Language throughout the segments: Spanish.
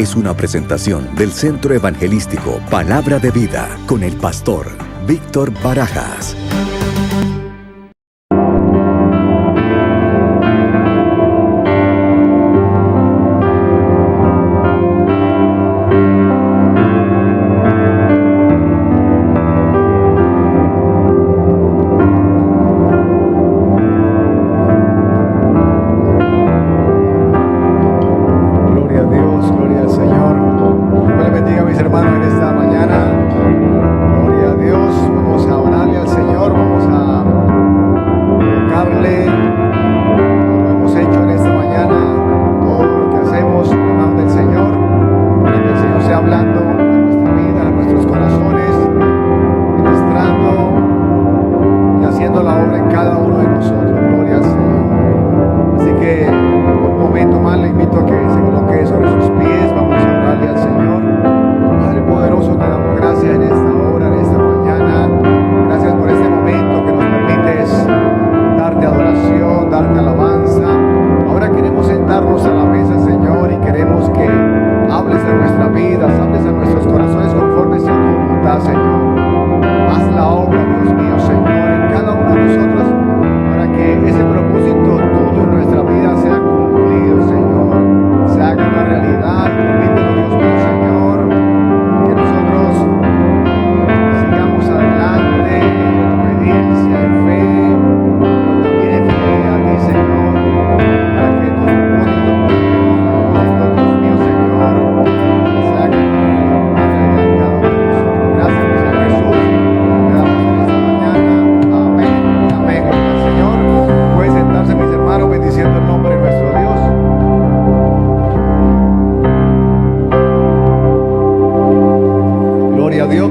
es una presentación del Centro Evangelístico Palabra de Vida con el pastor Víctor Barajas.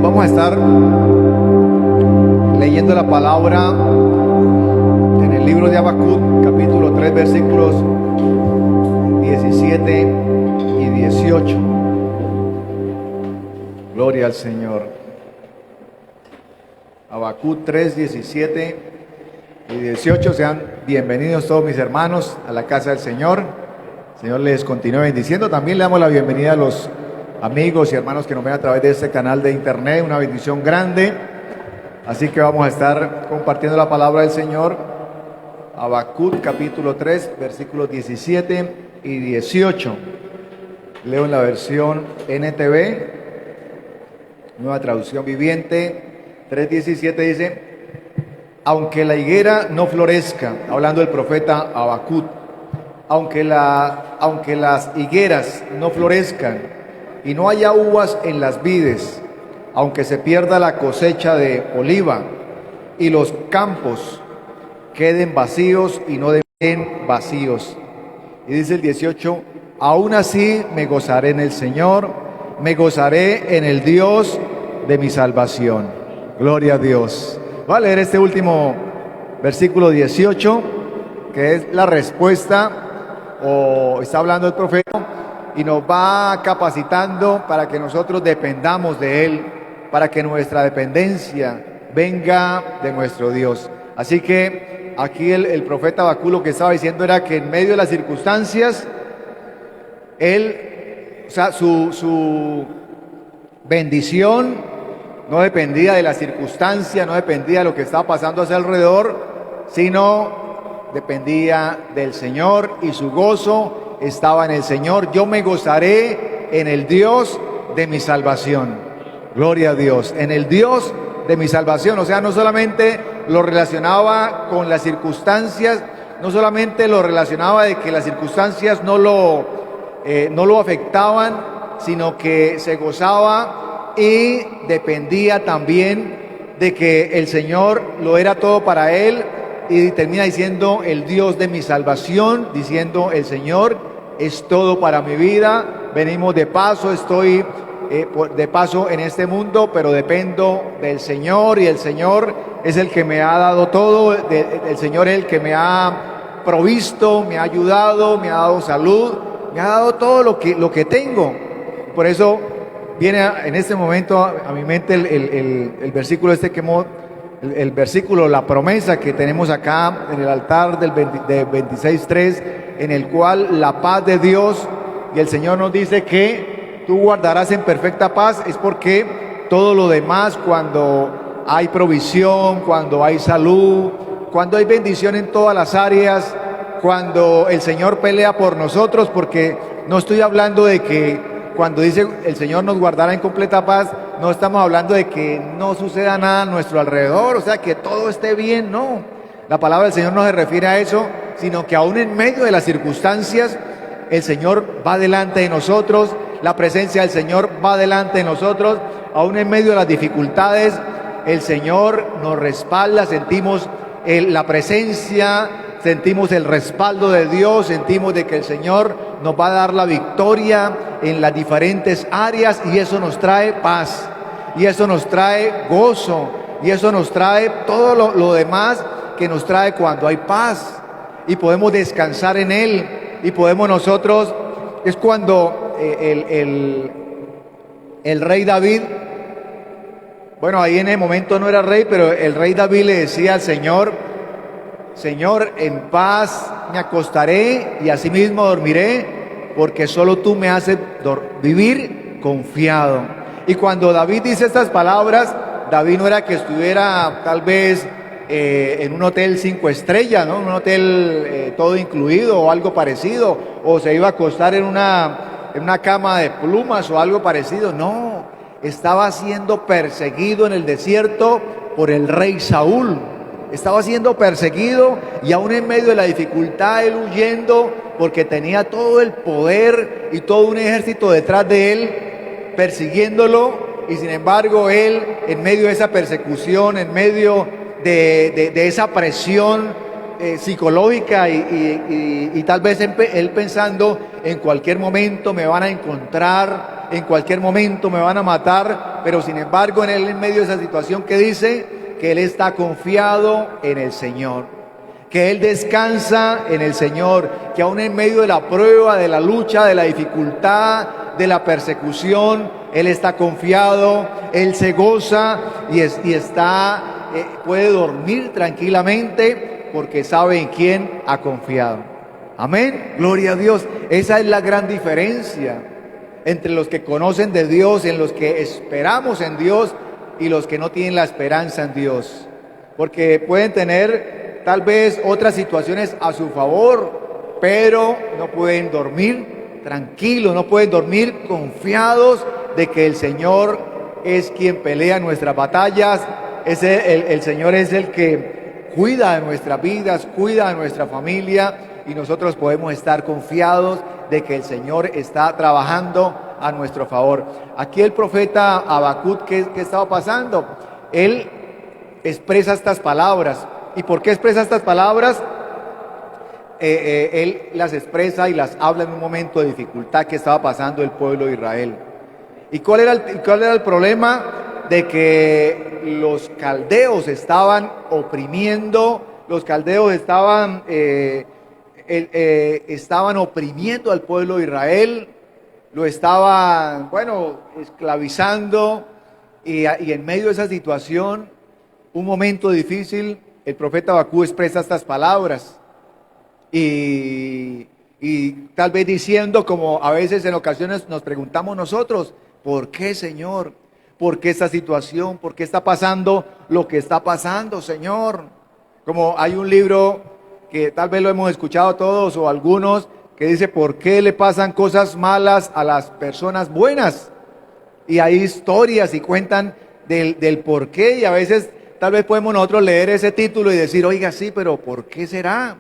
Vamos a estar leyendo la palabra en el libro de Habacuc, capítulo 3, versículos 17 y 18. Gloria al Señor. Habacuc 3, 17 y 18. Sean bienvenidos todos mis hermanos a la casa del Señor. El Señor les continúe bendiciendo. También le damos la bienvenida a los amigos y hermanos que nos ven a través de este canal de internet, una bendición grande. Así que vamos a estar compartiendo la palabra del Señor. Habacuc capítulo 3, versículos 17 y 18. Leo en la versión NTV, nueva traducción viviente. 3:17 dice: aunque la higuera no florezca, hablando del profeta Habacuc, aunque las higueras no florezcan y no haya uvas en las vides, aunque se pierda la cosecha de oliva y los campos queden vacíos y no den vacíos. Y dice el 18: aún así me gozaré en el Señor, me gozaré en el Dios de mi salvación. Gloria a Dios. Voy a leer este último versículo 18, que es la respuesta, o está hablando el profeta, y nos va capacitando para que nosotros dependamos de Él, para que nuestra dependencia venga de nuestro Dios. Así que aquí el profeta Habacuc lo que estaba diciendo era que en medio de las circunstancias, su bendición no dependía de la circunstancia, no dependía de lo que estaba pasando a su alrededor, sino dependía del Señor, y su gozo estaba en el Señor. Yo me gozaré en el Dios de mi salvación. Gloria a Dios, en el Dios de mi salvación. O sea, no solamente lo relacionaba con las circunstancias, no solamente lo relacionaba de que las circunstancias no lo afectaban, sino que se gozaba y dependía también de que el Señor lo era todo para él. Y termina diciendo: el Dios de mi salvación, diciendo el Señor es todo para mi vida. Venimos de paso, estoy de paso en este mundo, pero dependo del Señor, y el Señor es el que me ha dado todo, el Señor es el que me ha provisto, me ha ayudado, me ha dado salud, me ha dado todo lo que tengo. Por eso viene en este momento a mi mente el versículo el versículo, la promesa que tenemos acá en el altar de 26:3, en el cual la paz de Dios, y el Señor nos dice que tú guardarás en perfecta paz, es porque todo lo demás, cuando hay provisión, cuando hay salud, cuando hay bendición en todas las áreas, cuando el Señor pelea por nosotros, porque no estoy hablando de que cuando dice el Señor nos guardará en completa paz, no estamos hablando de que no suceda nada a nuestro alrededor, o sea, que todo esté bien, no. La palabra del Señor no se refiere a eso, sino que aún en medio de las circunstancias, el Señor va delante de nosotros, la presencia del Señor va delante de nosotros, aún en medio de las dificultades, el Señor nos respalda, sentimos la presencia, sentimos el respaldo de Dios, sentimos de que el Señor nos va a dar la victoria en las diferentes áreas, y eso nos trae paz, y eso nos trae gozo, y eso nos trae todo lo demás que nos trae cuando hay paz, y podemos descansar en Él, y podemos nosotros, es cuando el rey David, bueno, ahí en el momento no era rey, pero el rey David le decía al Señor: Señor, en paz me acostaré y asimismo dormiré, porque solo tú me haces vivir confiado. Y cuando David dice estas palabras, David no era que estuviera tal vez en un hotel 5 estrellas, ¿no? Un hotel todo incluido o algo parecido, o se iba a acostar en una cama de plumas o algo parecido. No, estaba siendo perseguido en el desierto por el rey Saúl. Estaba siendo perseguido, y aún en medio de la dificultad, él huyendo, porque tenía todo el poder y todo un ejército detrás de él, persiguiéndolo, y sin embargo él, en medio de esa persecución, en medio de esa presión psicológica, y tal vez él pensando: en cualquier momento me van a encontrar, en cualquier momento me van a matar, pero sin embargo en medio de esa situación, que dice que él está confiado en el Señor, que él descansa en el Señor, que aún en medio de la prueba, de la lucha, de la dificultad, de la persecución, él está confiado, él se goza y puede dormir tranquilamente, porque sabe en quién ha confiado. Amén, gloria a Dios. Esa es la gran diferencia entre los que conocen de Dios, en los que esperamos en Dios, y los que no tienen la esperanza en Dios, porque pueden tener tal vez otras situaciones a su favor, pero no pueden dormir tranquilos, no pueden dormir confiados de que el Señor es quien pelea nuestras batallas. El Señor es el que cuida de nuestras vidas, cuida de nuestra familia, y nosotros podemos estar confiados de que el Señor está trabajando a nuestro favor. Aquí el profeta Habacuc, ¿qué estaba pasando? Él expresa estas palabras. ¿Y por qué expresa estas palabras? Él las expresa y las habla en un momento de dificultad que estaba pasando el pueblo de Israel. ¿Y cuál era el problema? De que los caldeos estaban oprimiendo, los caldeos estaban oprimiendo al pueblo de Israel, lo estaban, esclavizando, y en medio de esa situación, un momento difícil, el profeta Habacuc expresa estas palabras, y tal vez diciendo, como a veces en ocasiones nos preguntamos nosotros: ¿por qué, Señor? ¿Por qué esta situación? ¿Por qué está pasando lo que está pasando, Señor? Como hay un libro que tal vez lo hemos escuchado todos o algunos, que dice: ¿por qué le pasan cosas malas a las personas buenas? Y hay historias y cuentan del por qué, y a veces tal vez podemos nosotros leer ese título y decir: oiga, sí, pero ¿por qué será?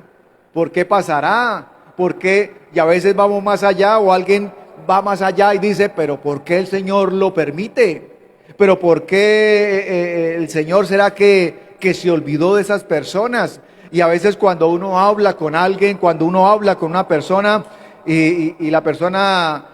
¿Por qué pasará? ¿Por qué? Y a veces vamos más allá, o alguien va más allá y dice: pero ¿por qué el Señor lo permite? ¿Pero por qué el Señor será que se olvidó de esas personas? Y a veces cuando uno habla con alguien, cuando uno habla con una persona, y la persona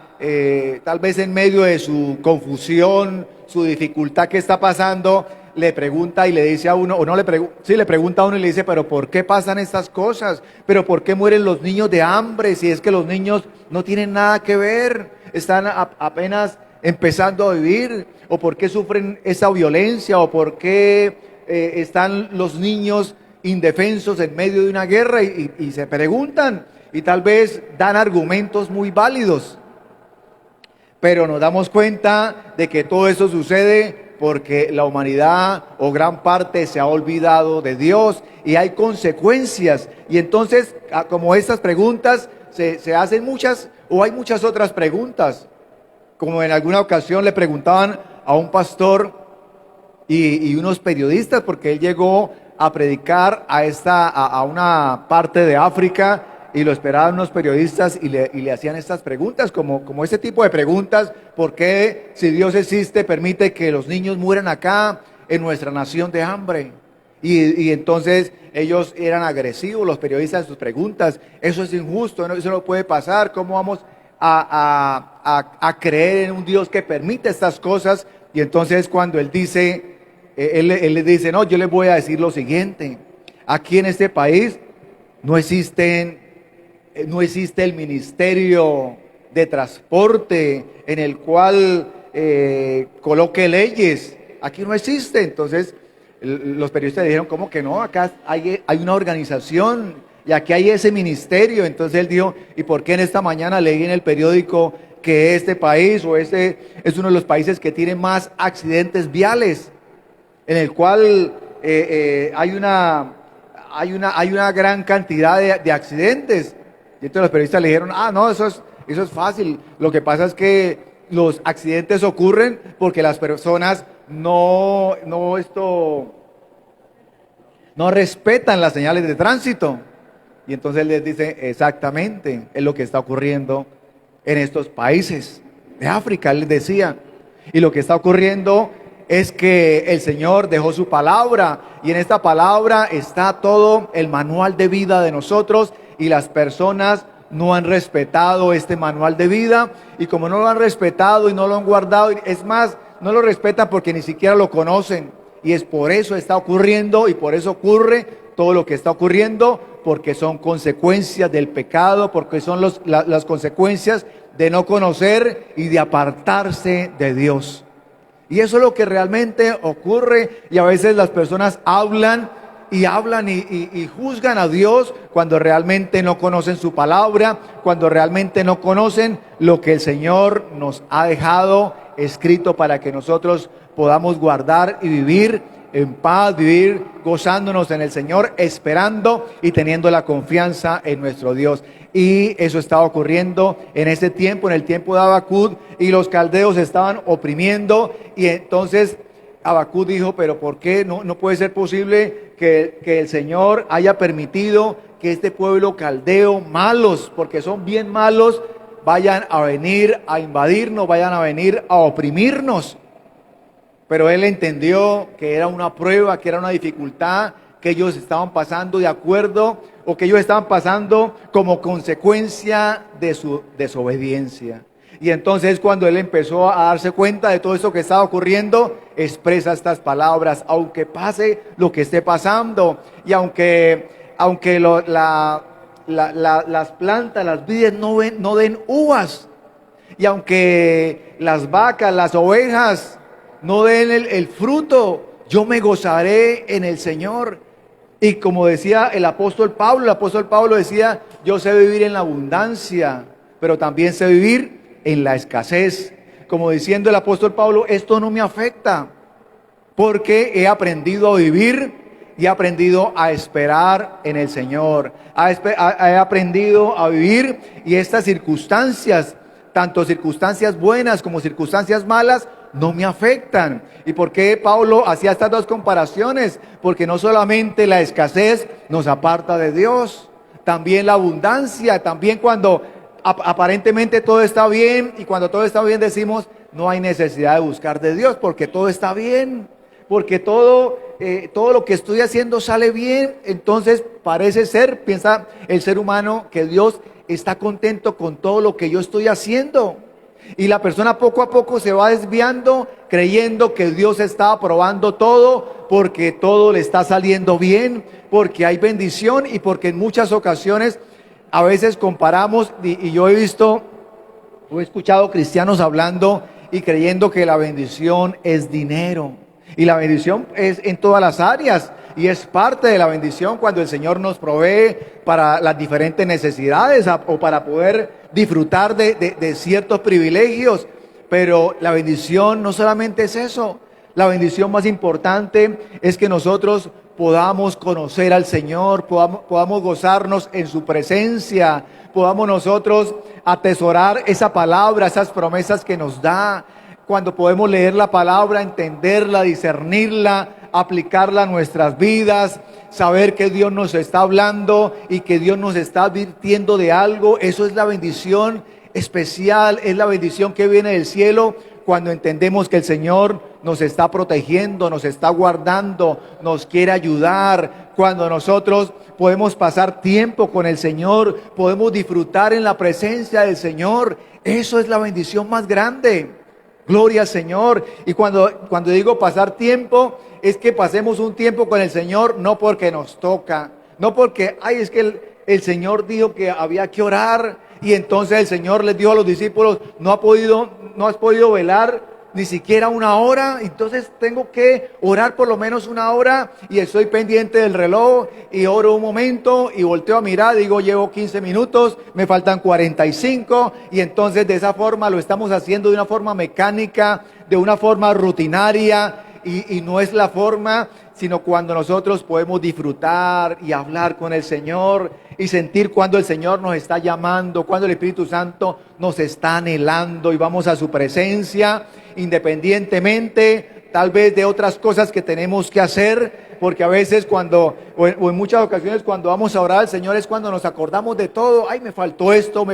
tal vez en medio de su confusión, su dificultad que está pasando, le pregunta y le dice a uno, o no le pregunta, sí, le pregunta a uno y le dice: pero ¿por qué pasan estas cosas? ¿Pero por qué mueren los niños de hambre? Si es que los niños no tienen nada que ver, están apenas empezando a vivir. ¿O por qué sufren esa violencia? ¿O por qué están los niños indefensos en medio de una guerra? Y se preguntan, y tal vez dan argumentos muy válidos. Pero nos damos cuenta de que todo eso sucede porque la humanidad o gran parte se ha olvidado de Dios y hay consecuencias. Y entonces, como estas preguntas, se hacen muchas o hay muchas otras preguntas. Como en alguna ocasión le preguntaban a un pastor y unos periodistas, porque él llegó a predicar a una parte de África y lo esperaban unos periodistas y le hacían estas preguntas, como ese tipo de preguntas: ¿por qué, si Dios existe, permite que los niños mueran acá en nuestra nación de hambre? Y entonces ellos eran agresivos, los periodistas, en sus preguntas: eso es injusto, eso no puede pasar, ¿cómo vamos a creer en un Dios que permite estas cosas? Y entonces cuando él dice, él le dice: no, yo les voy a decir lo siguiente, aquí en este país no existe el ministerio de transporte en el cual coloque leyes, aquí no existe. Entonces los periodistas le dijeron: ¿cómo que no? Acá hay una organización y aquí hay ese ministerio. Entonces él dijo: ¿y por qué en esta mañana leí en el periódico que este país o este es uno de los países que tiene más accidentes viales, en el cual hay una gran cantidad de accidentes? Y entonces los periodistas le dijeron: no, eso es fácil. Lo que pasa es que los accidentes ocurren porque las personas no respetan las señales de tránsito. Y entonces les dice: exactamente, es lo que está ocurriendo en estos países de África, él les decía. Y lo que está ocurriendo es que el Señor dejó su palabra, y en esta palabra está todo el manual de vida de nosotros, y las personas no han respetado este manual de vida, y como no lo han respetado y no lo han guardado, es más, no lo respetan porque ni siquiera lo conocen, y es por eso está ocurriendo, y por eso ocurre todo lo que está ocurriendo, porque son consecuencias del pecado, porque son las consecuencias de no conocer y de apartarse de Dios. Y eso es lo que realmente ocurre, y a veces las personas hablan y juzgan a Dios cuando realmente no conocen su palabra, cuando realmente no conocen lo que el Señor nos ha dejado escrito para que nosotros podamos guardar y vivir en paz, vivir gozándonos en el Señor, esperando y teniendo la confianza en nuestro Dios. Y eso estaba ocurriendo en ese tiempo, en el tiempo de Habacuc, y los caldeos estaban oprimiendo. Y entonces Habacuc dijo: pero ¿por qué no puede ser posible que el Señor haya permitido que este pueblo caldeo, malos, porque son bien malos, vayan a venir a invadirnos, vayan a venir a oprimirnos? Pero él entendió que era una prueba, que era una dificultad que ellos estaban pasando de acuerdo, o que ellos estaban pasando como consecuencia de su desobediencia. Y entonces, cuando él empezó a darse cuenta de todo eso que estaba ocurriendo, expresa estas palabras: aunque pase lo que esté pasando, y aunque las plantas, las vides no den uvas, y aunque las vacas, las ovejas no den el fruto, yo me gozaré en el Señor. Y como decía el apóstol Pablo decía: yo sé vivir en la abundancia, pero también sé vivir en la escasez. Como diciendo el apóstol Pablo: esto no me afecta, porque he aprendido a vivir y he aprendido a esperar en el Señor. He aprendido a vivir, y estas circunstancias, tanto circunstancias buenas como circunstancias malas, no me afectan. ¿Y por qué Pablo hacía estas dos comparaciones? Porque no solamente la escasez nos aparta de Dios, también la abundancia, también cuando aparentemente todo está bien, y cuando todo está bien decimos: no hay necesidad de buscar de Dios, porque todo está bien, porque todo lo que estoy haciendo sale bien. Entonces parece ser, piensa el ser humano, que Dios está contento con todo lo que yo estoy haciendo. Y la persona poco a poco se va desviando, creyendo que Dios está aprobando todo, porque todo le está saliendo bien, porque hay bendición, y porque en muchas ocasiones a veces comparamos, y yo he escuchado cristianos hablando y creyendo que la bendición es dinero. Y la bendición es en todas las áreas, y es parte de la bendición cuando el Señor nos provee para las diferentes necesidades, o para poder disfrutar de ciertos privilegios. Pero la bendición no solamente es eso. La bendición más importante es que nosotros podamos conocer al Señor, podamos gozarnos en su presencia, podamos nosotros atesorar esa palabra, esas promesas que nos da. Cuando podemos leer la palabra, entenderla, discernirla, aplicarla a nuestras vidas, saber que Dios nos está hablando y que Dios nos está advirtiendo de algo, eso es la bendición especial, es la bendición que viene del cielo cuando entendemos que el Señor nos está protegiendo, nos está guardando, nos quiere ayudar. Cuando nosotros podemos pasar tiempo con el Señor, podemos disfrutar en la presencia del Señor, eso es la bendición más grande. Gloria al Señor. Y cuando digo pasar tiempo, es que pasemos un tiempo con el Señor, no porque nos toca, no porque, es que el Señor dijo que había que orar, y entonces el Señor les dijo a los discípulos, no has podido velar ni siquiera una hora, entonces tengo que orar por lo menos una hora, y estoy pendiente del reloj, y oro un momento, y volteo a mirar, digo, llevo 15 minutos, me faltan 45, y entonces de esa forma lo estamos haciendo de una forma mecánica, de una forma rutinaria, y no es la forma, sino cuando nosotros podemos disfrutar y hablar con el Señor y sentir cuando el Señor nos está llamando, cuando el Espíritu Santo nos está anhelando y vamos a su presencia, independientemente tal vez de otras cosas que tenemos que hacer, porque a veces o en muchas ocasiones cuando vamos a orar al Señor es cuando nos acordamos de todo. Me faltó esto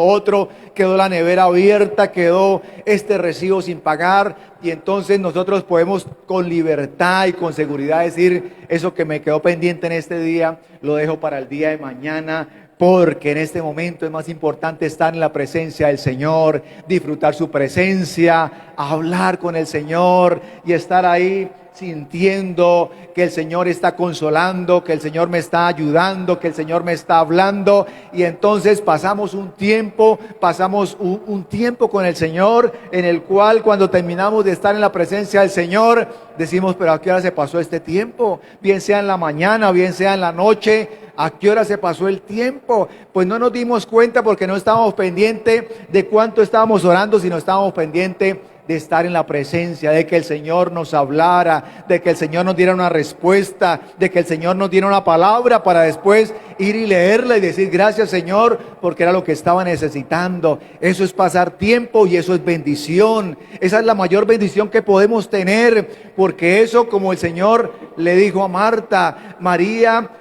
otro, quedó la nevera abierta, quedó este recibo sin pagar, y entonces nosotros podemos con libertad y con seguridad decir, eso que me quedó pendiente en este día, lo dejo para el día de mañana, porque en este momento es más importante estar en la presencia del Señor, disfrutar su presencia, hablar con el Señor y estar ahí sintiendo que el Señor está consolando, que el Señor me está ayudando, que el Señor me está hablando, y entonces pasamos un tiempo con el Señor, en el cual cuando terminamos de estar en la presencia del Señor, decimos, pero ¿a qué hora se pasó este tiempo? Bien sea en la mañana, bien sea en la noche, ¿a qué hora se pasó el tiempo? Pues no nos dimos cuenta porque no estábamos pendientes de cuánto estábamos orando, sino estábamos pendientes de estar en la presencia, de que el Señor nos hablara, de que el Señor nos diera una respuesta, de que el Señor nos diera una palabra para después ir y leerla y decir gracias Señor, porque era lo que estaba necesitando. Eso es pasar tiempo y eso es bendición. Esa es la mayor bendición que podemos tener, porque eso, como el Señor le dijo a Marta, María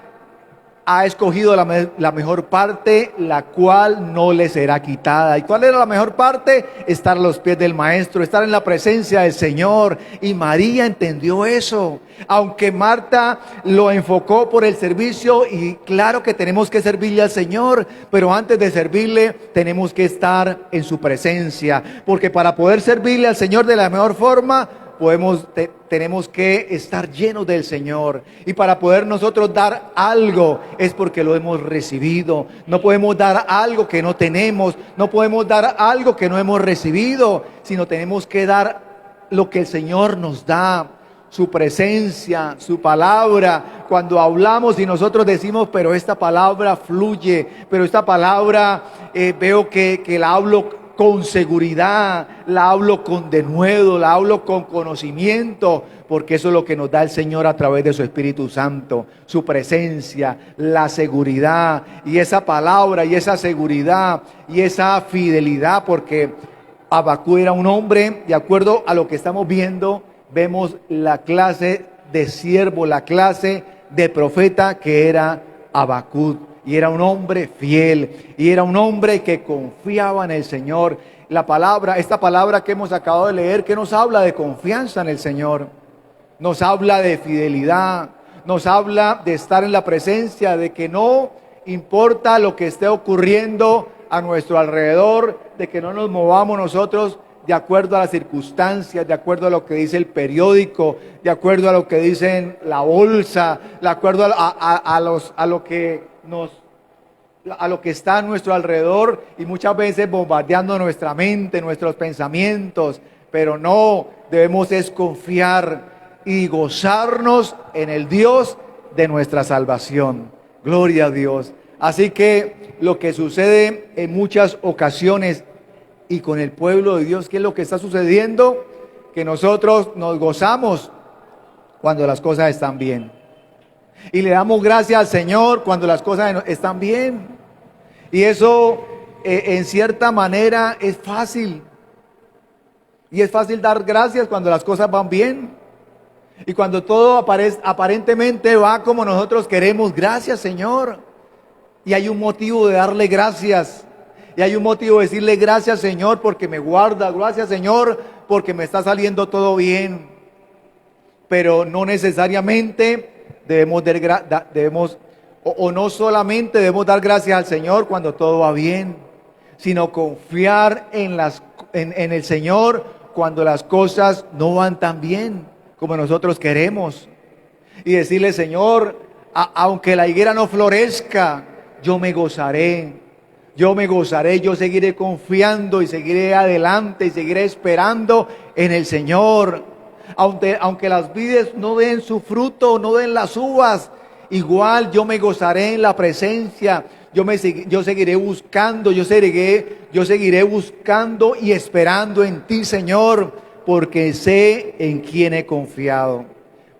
ha escogido la mejor parte, la cual no le será quitada. ¿Y cuál era la mejor parte? Estar a los pies del Maestro, estar en la presencia del Señor. Y María entendió eso. Aunque Marta lo enfocó por el servicio, y claro que tenemos que servirle al Señor, pero antes de servirle tenemos que estar en su presencia, porque para poder servirle al Señor de la mejor forma, tenemos que estar llenos del Señor, y para poder nosotros dar algo es porque lo hemos recibido. No podemos dar algo que no tenemos, no podemos dar algo que no hemos recibido, sino tenemos que dar lo que el Señor nos da, su presencia, su palabra. Cuando hablamos y nosotros decimos, pero esta palabra fluye, pero esta palabra veo que la hablo con seguridad, la hablo con denuedo, la hablo con conocimiento, porque eso es lo que nos da el Señor a través de su Espíritu Santo, su presencia, la seguridad, y esa palabra y esa seguridad y esa fidelidad, porque Habacuc era un hombre, de acuerdo a lo que estamos viendo, vemos la clase de siervo, la clase de profeta que era Habacuc. Y era un hombre fiel, y era un hombre que confiaba en el Señor. Esta palabra que hemos acabado de leer, que nos habla de confianza en el Señor, nos habla de fidelidad, nos habla de estar en la presencia, de que no importa lo que esté ocurriendo a nuestro alrededor, de que no nos movamos nosotros de acuerdo a las circunstancias, de acuerdo a lo que dice el periódico, de acuerdo a lo que dice la bolsa, de acuerdo a lo que está a nuestro alrededor, y muchas veces bombardeando nuestra mente, nuestros pensamientos. Pero no, debemos confiar y gozarnos en el Dios de nuestra salvación. Gloria a Dios. Así que lo que sucede en muchas ocasiones y con el pueblo de Dios. ¿Qué es lo que está sucediendo? Que nosotros nos gozamos cuando las cosas están bien. Y le damos gracias al Señor cuando las cosas están bien. Y eso, en cierta manera, es fácil. Y es fácil dar gracias cuando las cosas van bien. Y cuando todo aparentemente va como nosotros queremos, gracias, Señor. Y hay un motivo de darle gracias. Y hay un motivo de decirle gracias, Señor, porque me guarda. Gracias, Señor, porque me está saliendo todo bien. Pero no necesariamente no solamente debemos dar gracias al Señor cuando todo va bien, sino confiar en el Señor cuando las cosas no van tan bien como nosotros queremos. Y decirle, Señor, aunque la higuera no florezca, yo me gozaré, yo seguiré confiando y seguiré adelante y seguiré esperando en el Señor. Aunque las vides no den su fruto, no den las uvas, igual yo me gozaré en la presencia. Yo seguiré buscando, yo seguiré buscando y esperando en ti, Señor, porque sé en quién he confiado.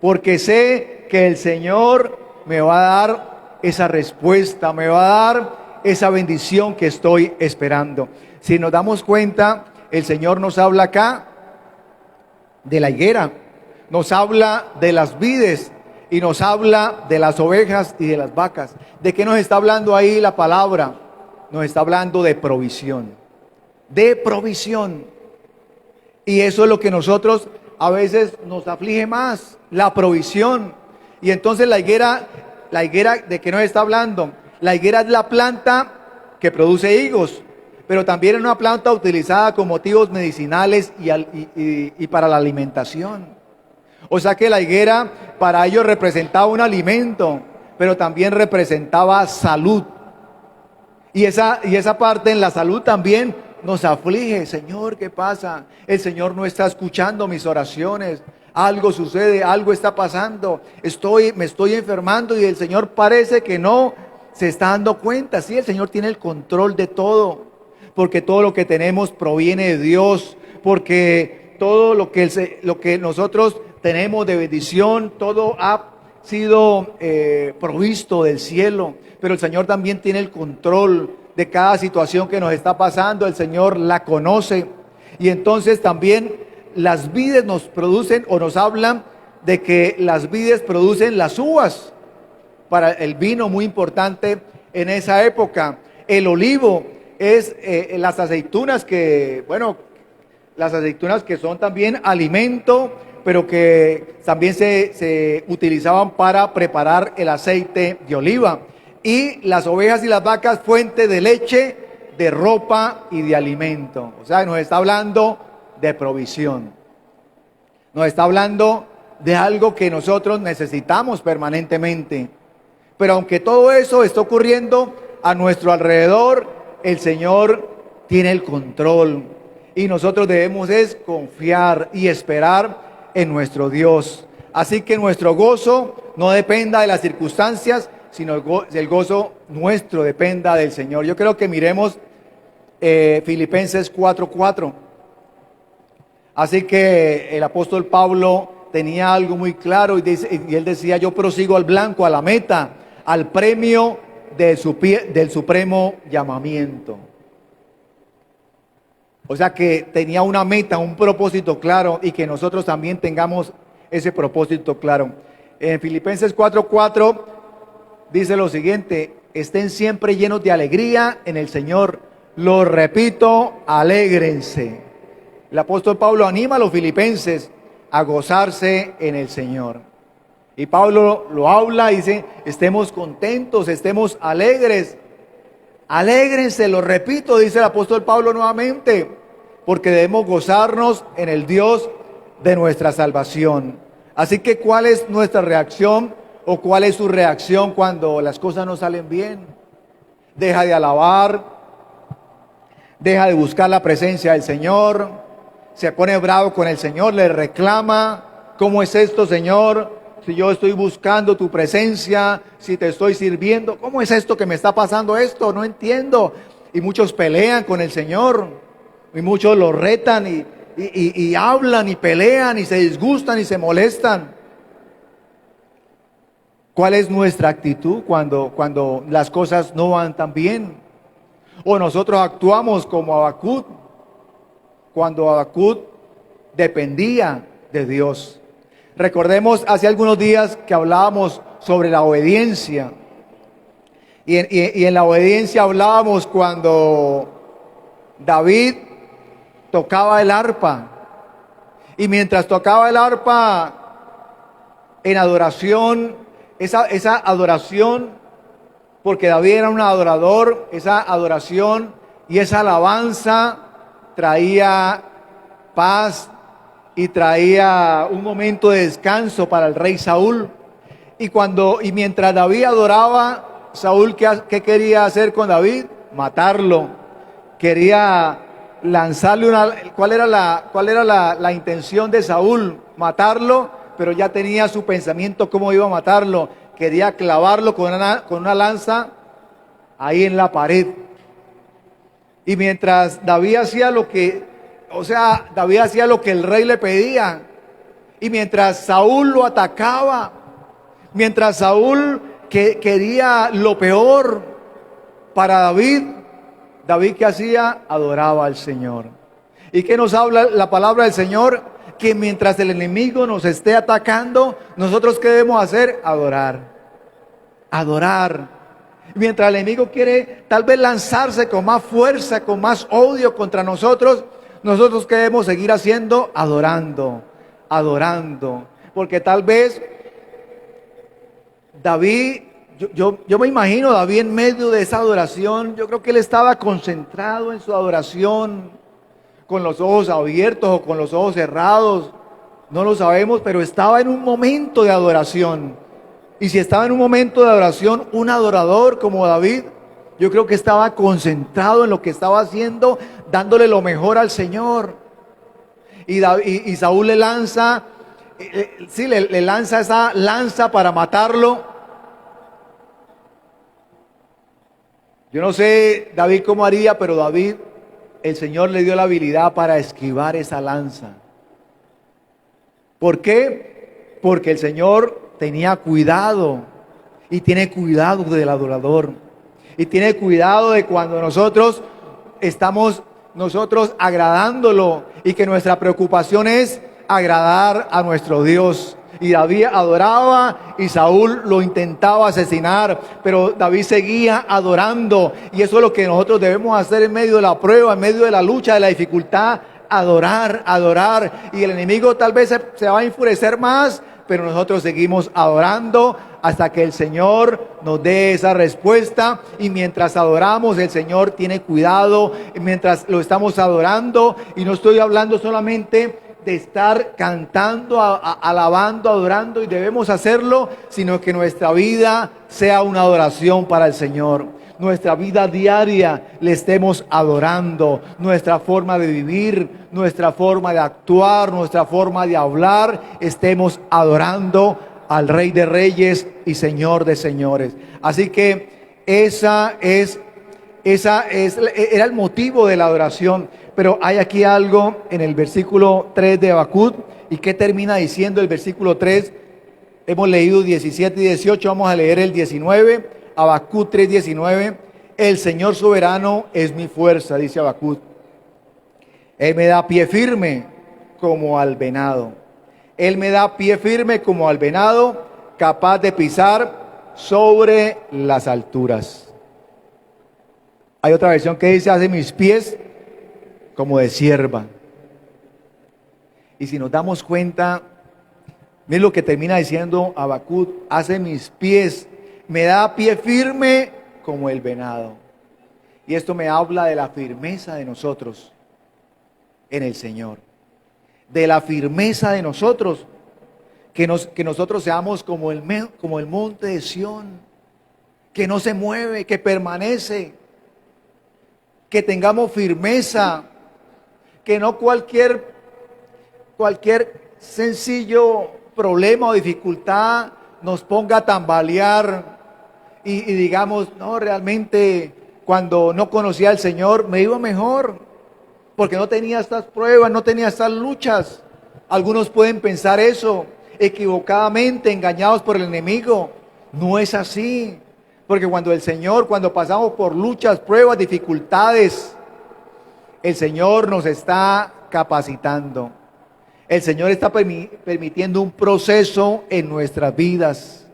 Porque sé que el Señor me va a dar esa respuesta, me va a dar esa bendición que estoy esperando. Si nos damos cuenta, el Señor nos habla acá de la higuera, nos habla de las vides y nos habla de las ovejas y de las vacas. ¿De qué nos está hablando ahí la palabra? Nos está hablando de provisión, de provisión. Y eso es lo que nosotros a veces nos aflige más, la provisión. Y entonces la higuera, ¿de qué nos está hablando? La higuera es la planta que produce higos, pero también es una planta utilizada con motivos medicinales y para la alimentación. O sea que la higuera para ellos representaba un alimento, pero también representaba salud. Y esa parte en la salud también nos aflige. Señor, ¿qué pasa? El Señor no está escuchando mis oraciones. Algo sucede, algo está pasando. Me estoy enfermando y el Señor parece que no se está dando cuenta. Sí, el Señor tiene el control de todo, porque todo lo que tenemos proviene de Dios, porque todo lo que nosotros tenemos de bendición, todo ha sido provisto del cielo. Pero el Señor también tiene el control de cada situación que nos está pasando. El Señor la conoce. Y entonces también las vides nos producen o nos hablan de que las vides producen las uvas para el vino, muy importante en esa época. El olivo es las aceitunas que son también alimento, pero que también se utilizaban para preparar el aceite de oliva. Y las ovejas y las vacas, fuente de leche, de ropa y de alimento. O sea, nos está hablando de provisión. Nos está hablando de algo que nosotros necesitamos permanentemente. Pero aunque todo eso está ocurriendo a nuestro alrededor, el Señor tiene el control. Y nosotros debemos confiar y esperar en nuestro Dios. Así que nuestro gozo no dependa de las circunstancias, sino el gozo nuestro dependa del Señor. Yo creo que miremos Filipenses 4:4. Así que el apóstol Pablo tenía algo muy claro y él decía: yo prosigo al blanco, a la meta, al premio del supremo llamamiento. O sea que tenía una meta, un propósito claro, y que nosotros también tengamos ese propósito claro. En Filipenses 4:4 dice lo siguiente: estén siempre llenos de alegría en el Señor. Lo repito, alégrense. El apóstol Pablo anima a los filipenses a gozarse en el Señor. Y Pablo lo habla y dice: estemos contentos, estemos alegres. Alégrense, lo repito, dice el apóstol Pablo nuevamente, porque debemos gozarnos en el Dios de nuestra salvación. Así que, ¿cuál es nuestra reacción o cuál es su reacción cuando las cosas no salen bien? Deja de alabar, deja de buscar la presencia del Señor, se pone bravo con el Señor, le reclama: ¿cómo es esto, Señor? Si yo estoy buscando tu presencia, si te estoy sirviendo, ¿cómo es esto que me está pasando esto? No entiendo. Y muchos pelean con el Señor. Y muchos lo retan y hablan y pelean y se disgustan y se molestan. ¿Cuál es nuestra actitud cuando las cosas no van tan bien? O nosotros actuamos como Habacuc, cuando Habacuc dependía de Dios. Recordemos hace algunos días que hablábamos sobre la obediencia. Y en la obediencia hablábamos cuando David tocaba el arpa. Y mientras tocaba el arpa en adoración, esa adoración, porque David era un adorador, esa adoración y esa alabanza traía paz y traía un momento de descanso para el rey Saúl. Y mientras David adoraba, Saúl, ¿qué quería hacer con David? Matarlo. Quería lanzarle ¿cuál era la intención de Saúl? Matarlo, pero ya tenía su pensamiento cómo iba a matarlo. Quería clavarlo con una lanza ahí en la pared. Y mientras David hacía David hacía lo que el rey le pedía. Y mientras Saúl lo atacaba, mientras Saúl quería lo peor para David, David, ¿qué hacía? Adoraba al Señor. ¿Y qué nos habla la palabra del Señor? Que mientras el enemigo nos esté atacando, nosotros ¿qué debemos hacer? Adorar. Adorar. Mientras el enemigo quiere tal vez lanzarse con más fuerza, con más odio contra nosotros, nosotros ¿qué debemos seguir haciendo? Adorando, adorando. Porque tal vez David, yo me imagino David en medio de esa adoración. Yo creo que él estaba concentrado en su adoración, con los ojos abiertos o con los ojos cerrados, no lo sabemos, pero estaba en un momento de adoración. Y si estaba en un momento de adoración, un adorador como David, yo creo que estaba concentrado en lo que estaba haciendo, dándole lo mejor al Señor. Y Saúl le lanza, le lanza esa lanza para matarlo. Yo no sé David cómo haría, pero David, el Señor le dio la habilidad para esquivar esa lanza. ¿Por qué? Porque el Señor tenía cuidado y tiene cuidado del adorador. Y tiene cuidado de cuando nosotros estamos agradándolo y que nuestra preocupación es agradar a nuestro Dios. Y David adoraba y Saúl lo intentaba asesinar, pero David seguía adorando. Y eso es lo que nosotros debemos hacer en medio de la prueba, en medio de la lucha, de la dificultad. Adorar, adorar. Y el enemigo tal vez se va a enfurecer más, pero nosotros seguimos adorando hasta que el Señor nos dé esa respuesta. Y mientras adoramos, el Señor tiene cuidado. Mientras lo estamos adorando, y no estoy hablando solamente de estar cantando, alabando, adorando, y debemos hacerlo, sino que nuestra vida sea una adoración para el Señor. Nuestra vida diaria le estemos adorando, nuestra forma de vivir, nuestra forma de actuar, nuestra forma de hablar, estemos adorando al Rey de Reyes y Señor de Señores. Así que era el motivo de la adoración. Pero hay aquí algo en el versículo 3 de Habacuc. ¿Y qué termina diciendo el versículo 3? Hemos leído 17 y 18, vamos a leer el 19. Habacuc 3:19. El Señor soberano es mi fuerza, dice Habacuc. Él me da pie firme como al venado. Él me da pie firme como al venado, capaz de pisar sobre las alturas. Hay otra versión que dice, hace mis pies como de sierva. Y si nos damos cuenta, miren lo que termina diciendo Habacuc, hace mis pies, me da pie firme como el venado. Y esto me habla de la firmeza de nosotros en el Señor. De la firmeza de nosotros, que nosotros seamos como el monte de Sión, que no se mueve, que permanece, que tengamos firmeza, que no cualquier sencillo problema o dificultad nos ponga a tambalear y digamos, no, realmente cuando no conocía al Señor me iba mejor, porque no tenía estas pruebas, no tenía estas luchas. Algunos pueden pensar eso equivocadamente, engañados por el enemigo. No es así, porque cuando pasamos por luchas, pruebas, dificultades, el Señor nos está capacitando. El Señor está permitiendo un proceso en nuestras vidas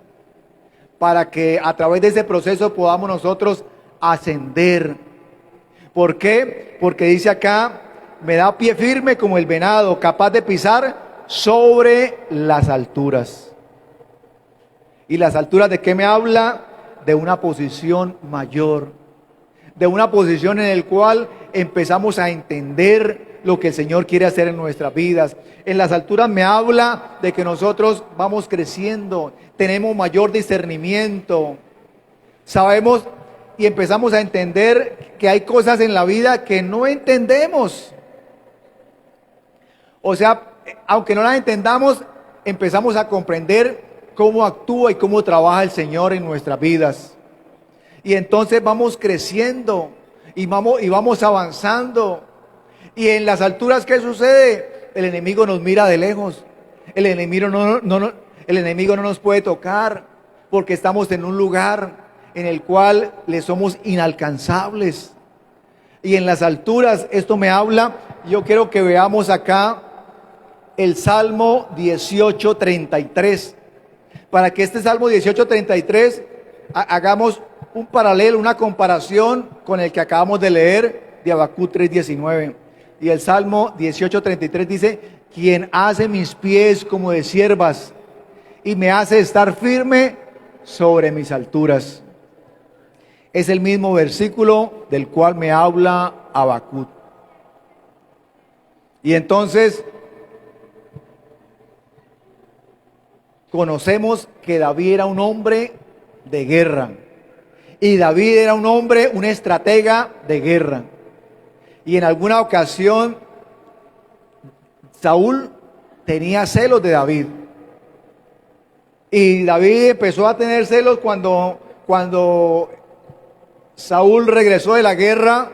para que a través de ese proceso podamos nosotros ascender. ¿Por qué? Porque dice acá, me da pie firme como el venado, capaz de pisar sobre las alturas. ¿Y las alturas de qué me habla? De una posición mayor, de una posición en la cual empezamos a entender lo que el Señor quiere hacer en nuestras vidas. En las alturas me habla de que nosotros vamos creciendo, tenemos mayor discernimiento, sabemos y empezamos a entender que hay cosas en la vida que no entendemos. O sea, aunque no las entendamos, empezamos a comprender cómo actúa y cómo trabaja el Señor en nuestras vidas. Y entonces vamos creciendo y vamos avanzando. Y en las alturas, ¿qué sucede? El enemigo nos mira de lejos. El enemigo no nos puede tocar porque estamos en un lugar en el cual le somos inalcanzables. Y en las alturas, esto me habla, yo quiero que veamos acá el Salmo 18:33. Para que este Salmo 18:33 hagamos un paralelo, una comparación con el que acabamos de leer de Habacuc 3:19. Y el Salmo 18:33 dice, quien hace mis pies como de ciervas y me hace estar firme sobre mis alturas. Es el mismo versículo del cual me habla Habacuc. Y entonces conocemos que David era un hombre de guerra. Y David era un hombre, un estratega de guerra. Y en alguna ocasión Saúl tenía celos de David. Y David empezó a tener celos cuando Saúl regresó de la guerra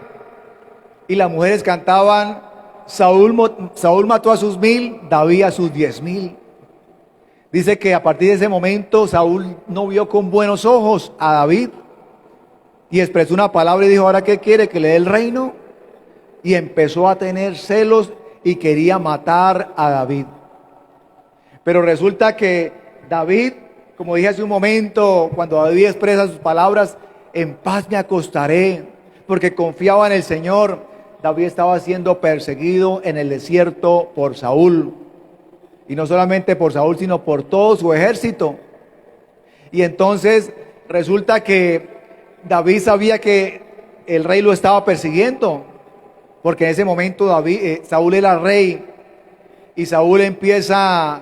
y las mujeres cantaban, Saúl mató a sus 1000, David a sus 10,000. Dice que a partir de ese momento Saúl no vio con buenos ojos a David y expresó una palabra y dijo, ¿ahora qué quiere? ¿Que le dé el reino? Y empezó a tener celos y quería matar a David. Pero resulta que David, como dije hace un momento, cuando David expresa sus palabras, en paz me acostaré, porque confiaba en el Señor. David estaba siendo perseguido en el desierto por Saúl. Y no solamente por Saúl, sino por todo su ejército. Y entonces resulta que David sabía que el rey lo estaba persiguiendo, porque en ese momento Saúl era rey. Y Saúl empieza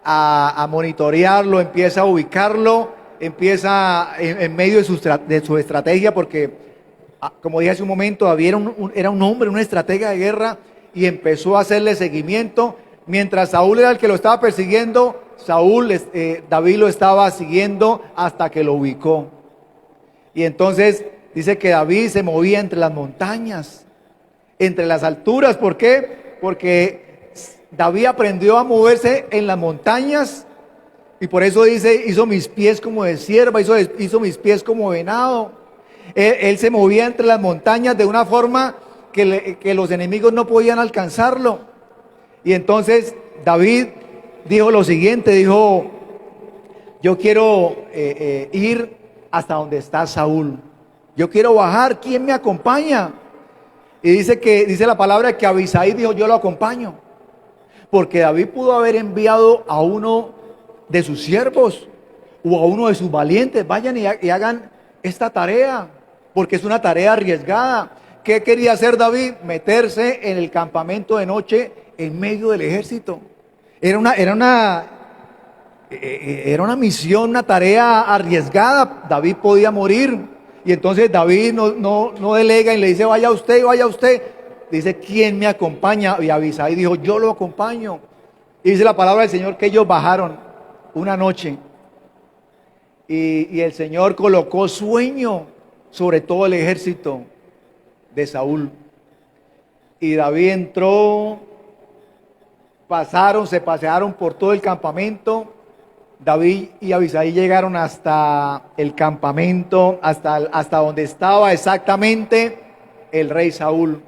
a monitorearlo, empieza a ubicarlo, empieza en medio de su estrategia, porque como dije hace un momento, David era un hombre, un estratega de guerra, y empezó a hacerle seguimiento. Mientras Saúl era el que lo estaba persiguiendo, David lo estaba siguiendo hasta que lo ubicó. Y entonces dice que David se movía entre las montañas, entre las alturas. ¿Por qué? Porque David aprendió a moverse en las montañas y por eso dice, hizo mis pies como de cierva, hizo mis pies como venado. Él se movía entre las montañas de una forma que los enemigos no podían alcanzarlo. Y entonces David dijo lo siguiente, dijo, yo quiero ir hasta donde está Saúl. Yo quiero bajar, ¿quién me acompaña? Y dice la palabra que Abisai dijo, yo lo acompaño. Porque David pudo haber enviado a uno de sus siervos o a uno de sus valientes, vayan y hagan esta tarea, porque es una tarea arriesgada. ¿Qué quería hacer David? Meterse en el campamento de noche en medio del ejército. Era una misión, una tarea arriesgada. David podía morir. Y entonces David no delega y le dice, vaya usted, vaya usted. Dice, ¿quién me acompaña? Y Abisai dijo, yo lo acompaño. Y dice la palabra del Señor que ellos bajaron una noche. Y el Señor colocó sueño sobre todo el ejército de Saúl. Y David entró, se pasearon por todo el campamento. David y Abisai llegaron hasta el campamento, hasta donde estaba exactamente el rey Saúl.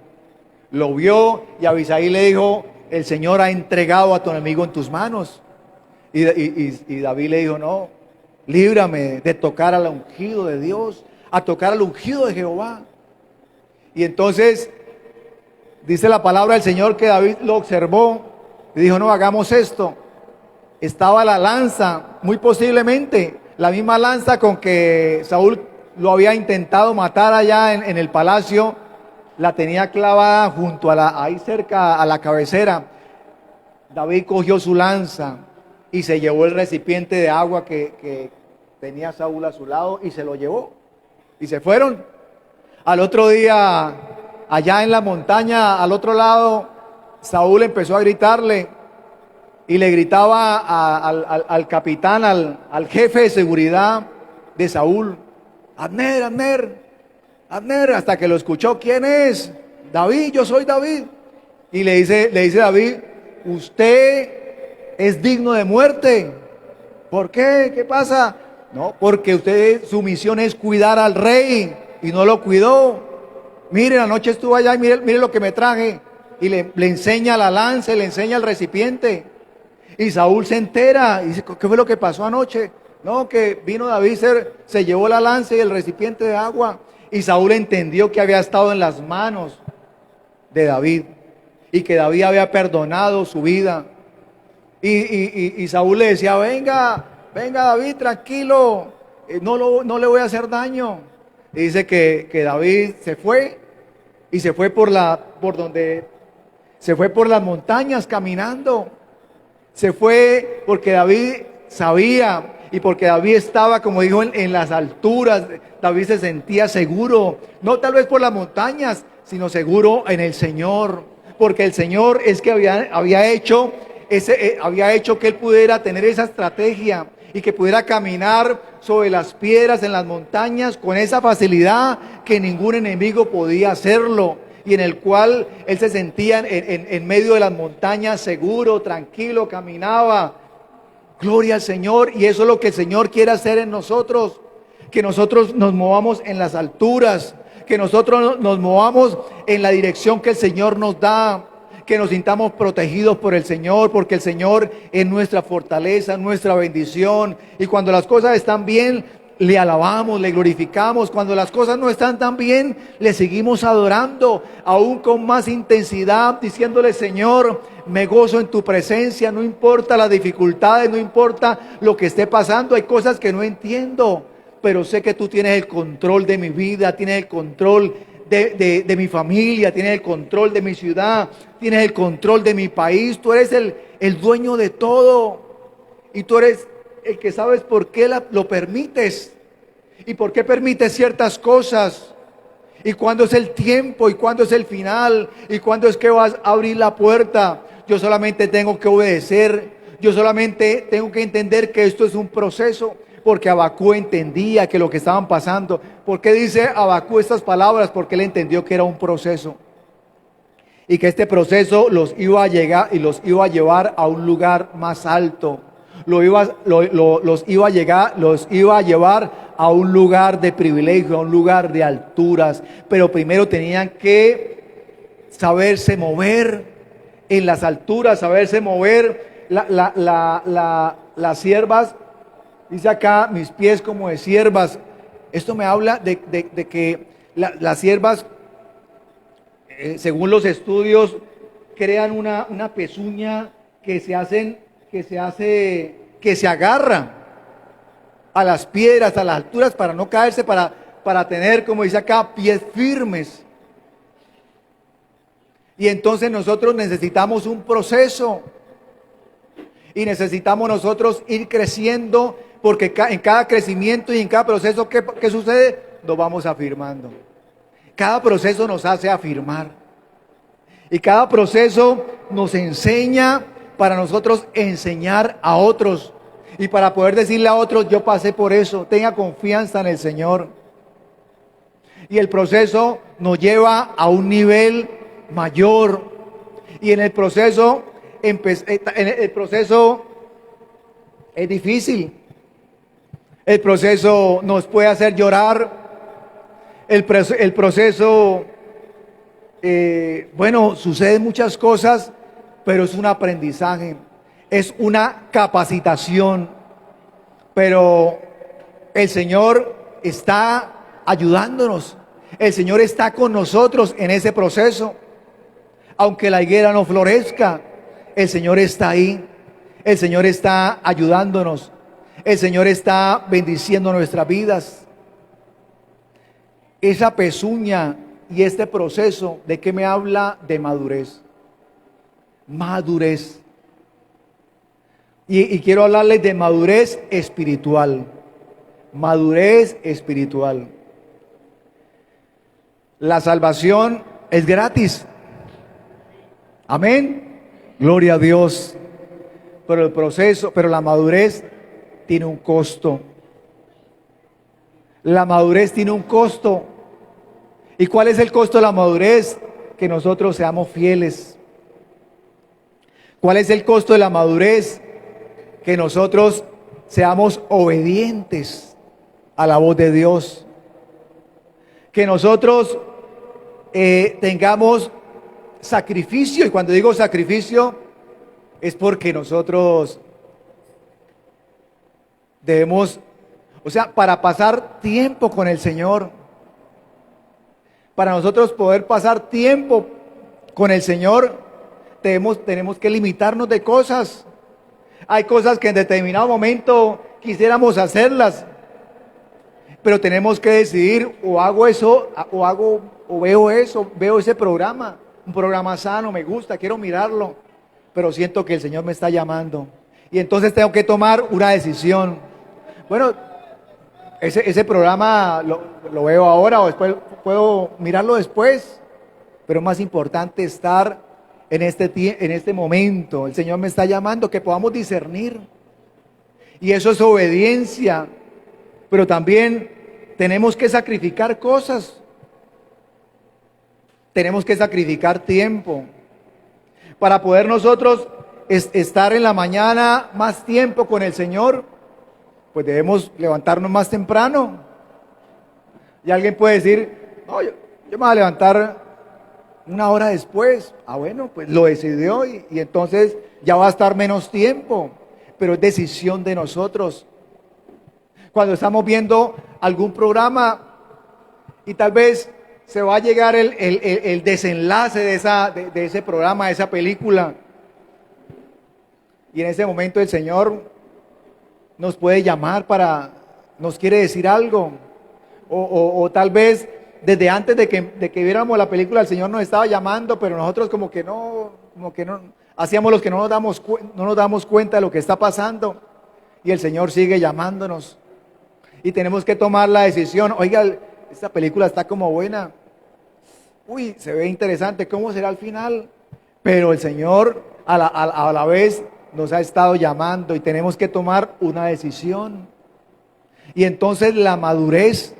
Lo vio y Abisai le dijo: el Señor ha entregado a tu enemigo en tus manos. Y David le dijo: no, líbrame de tocar al ungido de Dios, a tocar al ungido de Jehová. Y entonces dice la palabra del Señor que David lo observó y dijo: no, hagamos esto. Estaba la lanza, muy posiblemente la misma lanza con que Saúl lo había intentado matar allá en el palacio, la tenía clavada junto ahí cerca a la cabecera. David cogió su lanza y se llevó el recipiente de agua que tenía Saúl a su lado y se lo llevó. Y se fueron. Al otro día, allá en la montaña, al otro lado, Saúl empezó a gritarle y le gritaba al capitán, al jefe de seguridad de Saúl: Abner, Abner, Abner, hasta que lo escuchó. ¿Quién es? David, yo soy David. Y le dice David: usted es digno de muerte. ¿Por qué? ¿Qué pasa? No, porque su misión es cuidar al rey y no lo cuidó. Mire, anoche estuvo allá y mire lo que me traje. Y le enseña la lanza, le enseña el recipiente. Y Saúl se entera y dice: ¿qué fue lo que pasó anoche? No, que vino David, se llevó la lanza y el recipiente de agua. Y Saúl entendió que había estado en las manos de David y que David había perdonado su vida. Y Saúl le decía: venga David, tranquilo, no le voy a hacer daño. Y dice que David se fue y se fue se fue por las montañas caminando. Se fue porque David sabía y porque David estaba, como dijo, en las alturas. David se sentía seguro, no tal vez por las montañas, sino seguro en el Señor, porque el Señor es que había hecho que él pudiera tener esa estrategia y que pudiera caminar sobre las piedras en las montañas con esa facilidad que ningún enemigo podía hacerlo, y en el cual él se sentía en medio de las montañas seguro, tranquilo, caminaba. Gloria al Señor. Y eso es lo que el Señor quiere hacer en nosotros, que nosotros nos movamos en las alturas, que nosotros nos movamos en la dirección que el Señor nos da, que nos sintamos protegidos por el Señor, porque el Señor es nuestra fortaleza, nuestra bendición. Y cuando las cosas están bien, le alabamos, le glorificamos. Cuando las cosas no están tan bien, le seguimos adorando, aún con más intensidad, diciéndole: Señor, me gozo en tu presencia, no importa las dificultades, no importa lo que esté pasando. Hay cosas que no entiendo, pero sé que tú tienes el control de mi vida, tienes el control de mi familia, tienes el control de mi ciudad, tienes el control de mi país. Tú eres el dueño de todo, y tú eres el que sabes por qué lo permites y por qué permites ciertas cosas, y cuándo es el tiempo y cuándo es el final y cuándo es que vas a abrir la puerta. Yo solamente tengo que obedecer, yo solamente tengo que entender que esto es un proceso, porque Abacú entendía que lo que estaban pasando. ¿Por qué dice Abacú estas palabras? Porque él entendió que era un proceso y que este proceso los iba a llevar a un lugar más alto. Los iba a llevar a un lugar de privilegio, a un lugar de alturas. Pero primero tenían que saberse mover en las alturas, saberse mover. Las siervas, dice acá, mis pies como de siervas. Esto me habla de que las siervas, según los estudios, crean una pezuña que se agarra a las piedras, a las alturas, para no caerse, para tener, como dice acá, pies firmes. Y entonces nosotros necesitamos un proceso, y necesitamos nosotros ir creciendo, porque en cada crecimiento y en cada proceso, ¿qué sucede? Nos vamos afirmando. Cada proceso nos hace afirmar, y cada proceso nos enseña para nosotros enseñar a otros, y para poder decirle a otros: yo pasé por eso, tenga confianza en el Señor. Y el proceso nos lleva a un nivel mayor. Y en el proceso, el proceso es difícil. El proceso nos puede hacer llorar. El proceso, bueno, suceden muchas cosas, pero es un aprendizaje, es una capacitación. Pero el Señor está ayudándonos. El Señor está con nosotros en ese proceso. Aunque la higuera no florezca, el Señor está ahí. El Señor está ayudándonos. El Señor está bendiciendo nuestras vidas. Esa pezuña y este proceso, ¿de qué me habla? De madurez. Madurez. Y quiero hablarles de madurez espiritual. Madurez espiritual. La salvación es gratis. Amén. Gloria a Dios. Pero el proceso, pero la madurez tiene un costo. La madurez tiene un costo. ¿Y cuál es el costo de la madurez? Que nosotros seamos fieles. ¿Cuál es el costo de la madurez? Que nosotros seamos obedientes a la voz de Dios. Que nosotros tengamos sacrificio. Y cuando digo sacrificio, es porque nosotros debemos, o sea, para pasar tiempo con el Señor, para nosotros poder pasar tiempo con el Señor, tenemos que limitarnos de cosas. Hay cosas que en determinado momento quisiéramos hacerlas, pero tenemos que decidir: o hago eso, o veo eso, veo ese programa, un programa sano, me gusta, quiero mirarlo, pero siento que el Señor me está llamando. Y entonces tengo que tomar una decisión. Bueno, ese programa lo veo ahora, o después puedo mirarlo después, pero es más importante estar en este momento. El Señor me está llamando, que podamos discernir. Y eso es obediencia. Pero también tenemos que sacrificar cosas. Tenemos que sacrificar tiempo. Para poder nosotros estar en la mañana más tiempo con el Señor, pues debemos levantarnos más temprano. Y alguien puede decir: no, yo me voy a levantar una hora después. Ah, bueno, pues lo decidió y entonces ya va a estar menos tiempo. Pero es decisión de nosotros. Cuando estamos viendo algún programa y tal vez se va a llegar el desenlace de ese programa, de esa película, y en ese momento el Señor nos puede llamar nos quiere decir algo, o tal vez desde antes de que viéramos la película el Señor nos estaba llamando, pero nosotros como que no hacíamos los que no nos damos cuenta de lo que está pasando, y el Señor sigue llamándonos, y tenemos que tomar la decisión: oiga, esta película está como buena, uy, se ve interesante, ¿cómo será al final? Pero el Señor a la vez nos ha estado llamando y tenemos que tomar una decisión. Y entonces la madurez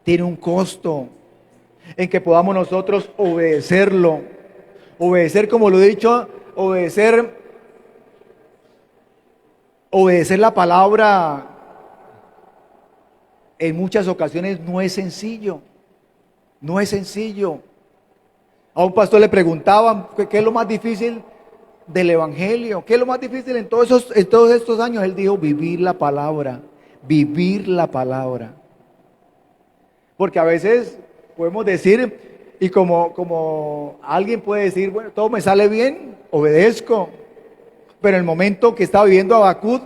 tiene un costo en que podamos nosotros obedecerlo. Obedecer, como lo he dicho, obedecer la palabra en muchas ocasiones no es sencillo. No es sencillo. A un pastor le preguntaban qué es lo más difícil del evangelio, qué es lo más difícil en todos estos años. Él dijo: vivir la palabra, vivir la palabra. Porque a veces podemos decir, y como alguien puede decir: bueno, todo me sale bien, obedezco. Pero en el momento que está viviendo Habacuc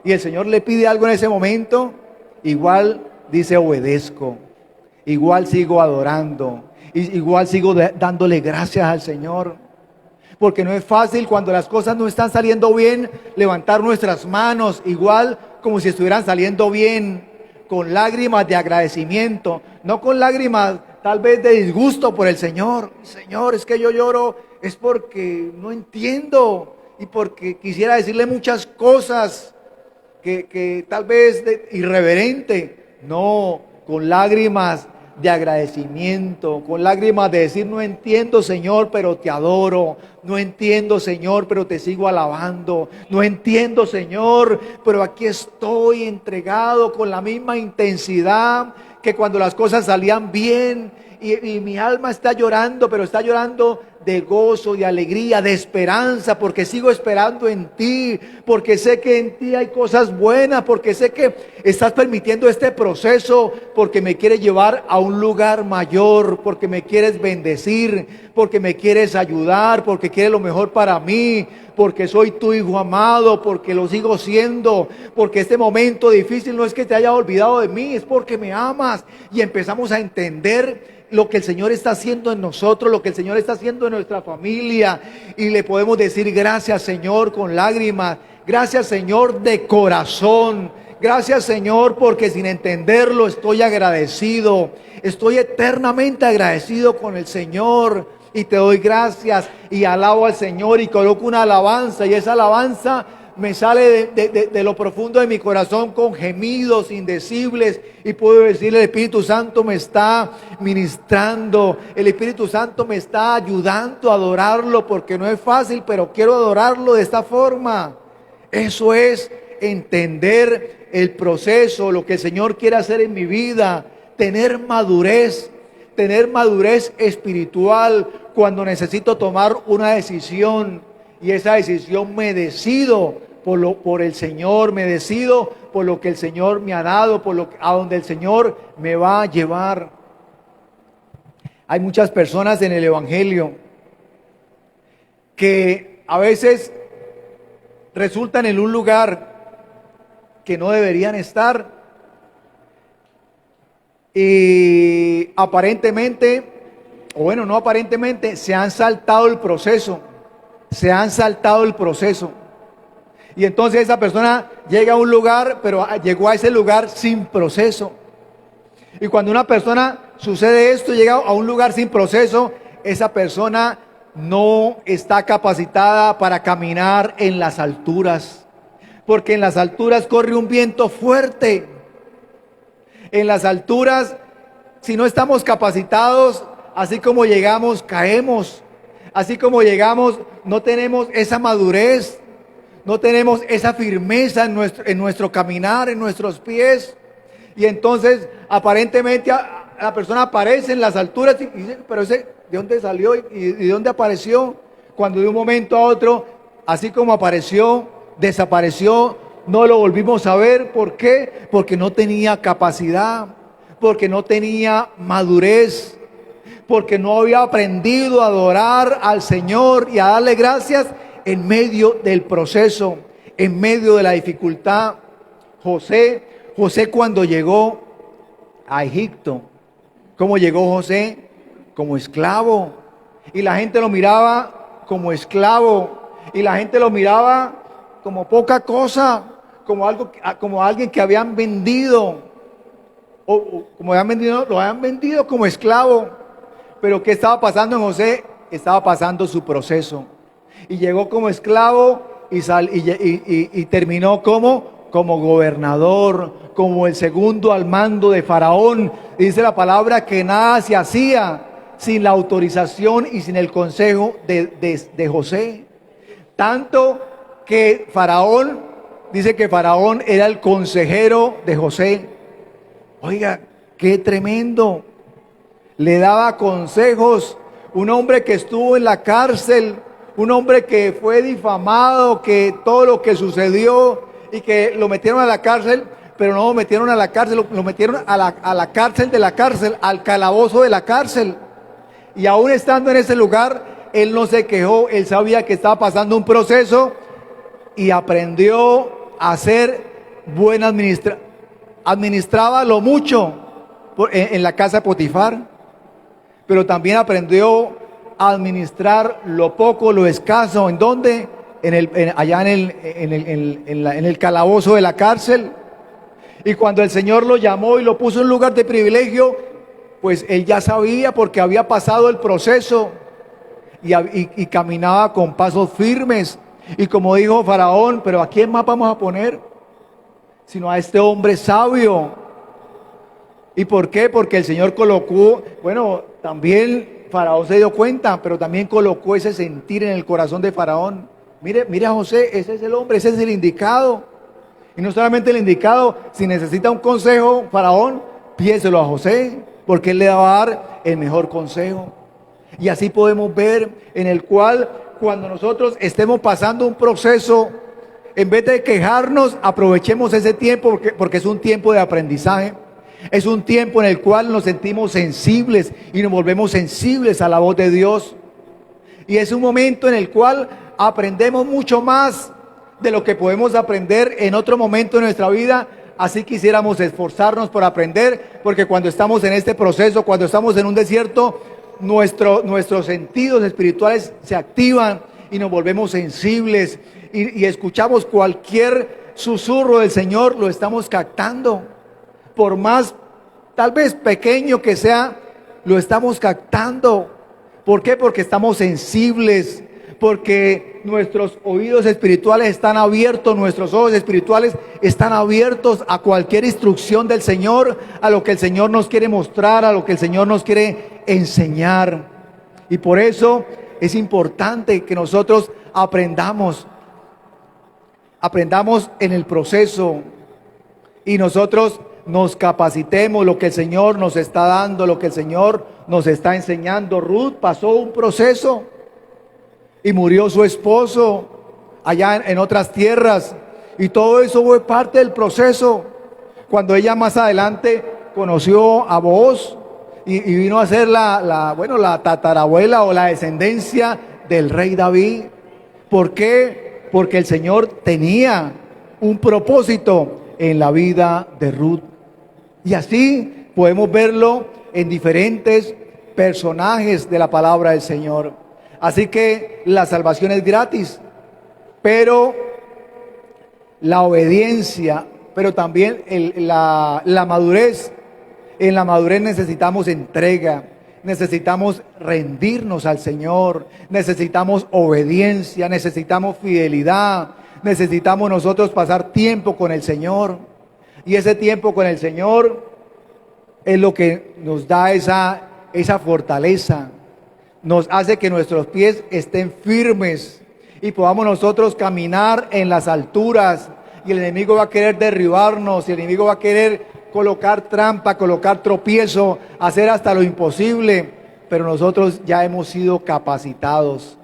y el Señor le pide algo en ese momento, igual dice: obedezco. Igual sigo adorando, igual sigo dándole gracias al Señor. Porque no es fácil cuando las cosas no están saliendo bien levantar nuestras manos, igual como si estuvieran saliendo bien, con lágrimas de agradecimiento, no con lágrimas tal vez de disgusto por el Señor. Señor, es que yo lloro, es porque no entiendo y porque quisiera decirle muchas cosas que tal vez irreverente. No, con lágrimas de agradecimiento, con lágrimas de decir: no entiendo, Señor, pero te adoro. No entiendo, Señor, pero te sigo alabando. No entiendo, Señor, pero aquí estoy entregado con la misma intensidad que cuando las cosas salían bien. Y mi alma está llorando, pero está llorando de gozo, de alegría, de esperanza, porque sigo esperando en ti, porque sé que en ti hay cosas buenas, porque sé que estás permitiendo este proceso, porque me quieres llevar a un lugar mayor, porque me quieres bendecir, porque me quieres ayudar, porque quieres lo mejor para mí, porque soy tu hijo amado, porque lo sigo siendo, porque este momento difícil no es que te haya olvidado de mí, es porque me amas. Y empezamos a entender lo que el Señor está haciendo en nosotros, lo que el Señor está haciendo en nuestra familia, y le podemos decir: gracias, Señor, con lágrimas. Gracias, Señor, de corazón. Gracias, Señor, porque sin entenderlo estoy agradecido. Estoy eternamente agradecido con el Señor, y te doy gracias y alabo al Señor y coloco una alabanza, y esa alabanza me sale de lo profundo de mi corazón con gemidos indecibles, y puedo decirle: el Espíritu Santo me está ministrando, el Espíritu Santo me está ayudando a adorarlo, porque no es fácil, pero quiero adorarlo de esta forma. Eso es entender el proceso, lo que el Señor quiere hacer en mi vida, tener madurez espiritual cuando necesito tomar una decisión. Y esa decisión me decido por el Señor, me decido por lo que el Señor me ha dado, a donde el Señor me va a llevar. Hay muchas personas en el Evangelio que a veces resultan en un lugar que no deberían estar, y aparentemente, o bueno, no aparentemente, se han saltado el proceso. Y entonces esa persona llega a un lugar, pero llegó a ese lugar sin proceso. Y cuando una persona sucede esto, llega a un lugar sin proceso, esa persona no está capacitada para caminar en las alturas, porque en las alturas corre un viento fuerte. En las alturas, si no estamos capacitados, así como llegamos, caemos. Así como llegamos, no tenemos esa madurez, no tenemos esa firmeza en nuestro caminar, en nuestros pies. Y entonces, aparentemente, la persona aparece en las alturas y dice: pero ese, ¿de dónde salió y de dónde apareció? Cuando de un momento a otro, así como apareció, desapareció, no lo volvimos a ver. ¿Por qué? Porque no tenía capacidad, porque no tenía madurez, porque no había aprendido a adorar al Señor y a darle gracias en medio del proceso, en medio de la dificultad. José cuando llegó a Egipto, ¿cómo llegó José? Como esclavo. Y la gente lo miraba como esclavo, y la gente lo miraba como poca cosa, como alguien que habían vendido, o como lo habían vendido como esclavo. Pero ¿qué estaba pasando en José? Estaba pasando su proceso. Y llegó como esclavo y terminó como gobernador, como el segundo al mando de Faraón. Dice la palabra que nada se hacía sin la autorización y sin el consejo de José. Tanto que Faraón, dice que Faraón era el consejero de José. Oiga, qué tremendo. Le daba consejos. Un hombre que estuvo en la cárcel, un hombre que fue difamado, que todo lo que sucedió, y que lo metieron a la cárcel, pero no lo metieron a la cárcel, lo metieron a la cárcel de la cárcel, al calabozo de la cárcel. Y aún estando en ese lugar, él no se quejó. Él sabía que estaba pasando un proceso y aprendió a hacer buena administraba lo mucho en la casa de Potifar, pero también aprendió a administrar lo poco, lo escaso. ¿En dónde? Allá en el calabozo de la cárcel. Y cuando el Señor lo llamó y lo puso en un lugar de privilegio, pues él ya sabía, porque había pasado el proceso y caminaba con pasos firmes. Y como dijo Faraón: pero ¿a quién más vamos a poner? Sino a este hombre sabio. ¿Y por qué? Porque el Señor colocó, bueno, también Faraón se dio cuenta, pero también colocó ese sentir en el corazón de Faraón. Mire a José, ese es el hombre, ese es el indicado. Y no solamente el indicado, si necesita un consejo, Faraón, pídeselo a José, porque él le va a dar el mejor consejo. Y así podemos ver en el cual cuando nosotros estemos pasando un proceso, en vez de quejarnos, aprovechemos ese tiempo porque es un tiempo de aprendizaje. Es un tiempo en el cual nos sentimos sensibles y nos volvemos sensibles a la voz de Dios. Y es un momento en el cual aprendemos mucho más de lo que podemos aprender en otro momento de nuestra vida. Así quisiéramos esforzarnos por aprender, porque cuando estamos en este proceso, cuando estamos en un desierto, nuestros sentidos espirituales se activan y nos volvemos sensibles y escuchamos cualquier susurro del Señor, lo estamos captando. Por más tal vez pequeño que sea, lo estamos captando. ¿Por qué? Porque estamos sensibles, porque nuestros oídos espirituales están abiertos, nuestros ojos espirituales están abiertos a cualquier instrucción del Señor, a lo que el Señor nos quiere mostrar, a lo que el Señor nos quiere enseñar. Y por eso es importante que nosotros aprendamos en el proceso y nosotros nos capacitemos lo que el Señor nos está dando, lo que el Señor nos está enseñando. Ruth pasó un proceso y murió su esposo allá en otras tierras, y todo eso fue parte del proceso. Cuando ella más adelante conoció a Booz y vino a ser la tatarabuela o la descendencia del rey David. ¿Por qué? Porque el Señor tenía un propósito en la vida de Ruth. Y así podemos verlo en diferentes personajes de la palabra del Señor. Así que la salvación es gratis, pero la obediencia, pero también la madurez. En la madurez necesitamos entrega, necesitamos rendirnos al Señor, necesitamos obediencia, necesitamos fidelidad, necesitamos nosotros pasar tiempo con el Señor. Y ese tiempo con el Señor es lo que nos da esa fortaleza, nos hace que nuestros pies estén firmes y podamos nosotros caminar en las alturas. Y el enemigo va a querer derribarnos, y el enemigo va a querer colocar trampa, colocar tropiezo, hacer hasta lo imposible, pero nosotros ya hemos sido capacitados.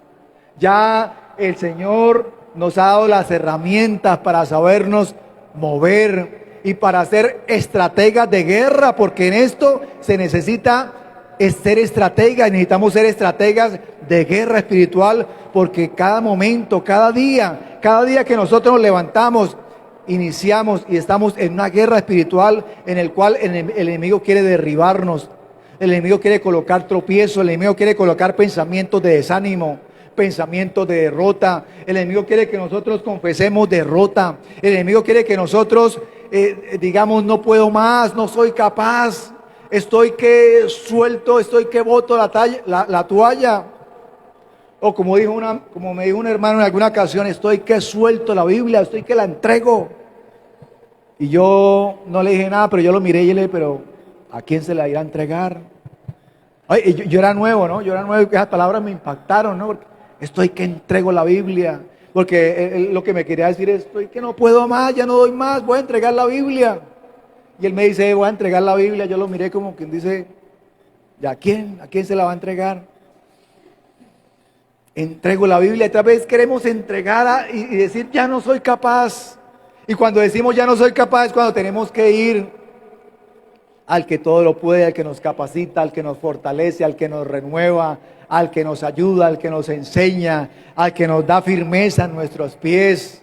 Ya el Señor nos ha dado las herramientas para sabernos mover y para ser estrategas de guerra, porque en esto se necesita ser estrategas, necesitamos ser estrategas de guerra espiritual, porque cada momento, cada día que nosotros nos levantamos, iniciamos y estamos en una guerra espiritual en el cual el enemigo quiere derribarnos, el enemigo quiere colocar tropiezo, el enemigo quiere colocar pensamientos de desánimo, pensamientos de derrota. El enemigo quiere que nosotros confesemos derrota. El enemigo quiere que nosotros digamos: no puedo más, no soy capaz, estoy que suelto, estoy que boto la toalla. O como me dijo un hermano en alguna ocasión: estoy que suelto la Biblia, estoy que la entrego. Y yo no le dije nada, pero yo lo miré y le dije: pero ¿a quién se la irá a entregar? Ay, yo era nuevo, ¿no? Yo era nuevo y esas palabras me impactaron, ¿no? Porque estoy que entrego la Biblia. Porque él lo que me quería decir es: estoy que no puedo más, ya no doy más, voy a entregar la Biblia. Y él me dice: voy a entregar la Biblia. Yo lo miré como quien dice: ¿y a quién? ¿A quién se la va a entregar? Entrego la Biblia. Otra vez queremos entregar y decir: ya no soy capaz. Y cuando decimos ya no soy capaz es cuando tenemos que ir al que todo lo puede, al que nos capacita, al que nos fortalece, al que nos renueva, al que nos ayuda, al que nos enseña, al que nos da firmeza en nuestros pies.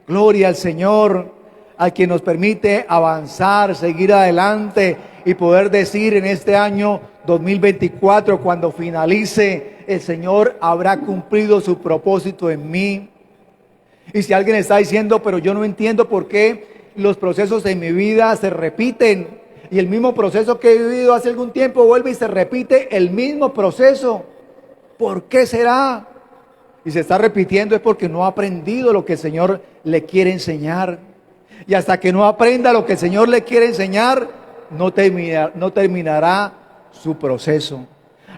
Gloria al Señor, al que nos permite avanzar, seguir adelante y poder decir en este año 2024, cuando finalice, el Señor habrá cumplido su propósito en mí. Y si alguien está diciendo: pero yo no entiendo por qué los procesos en mi vida se repiten, y el mismo proceso que he vivido hace algún tiempo vuelve y se repite el mismo proceso, ¿por qué será? Y se está repitiendo es porque no ha aprendido lo que el Señor le quiere enseñar. Y hasta que no aprenda lo que el Señor le quiere enseñar, no terminará su proceso.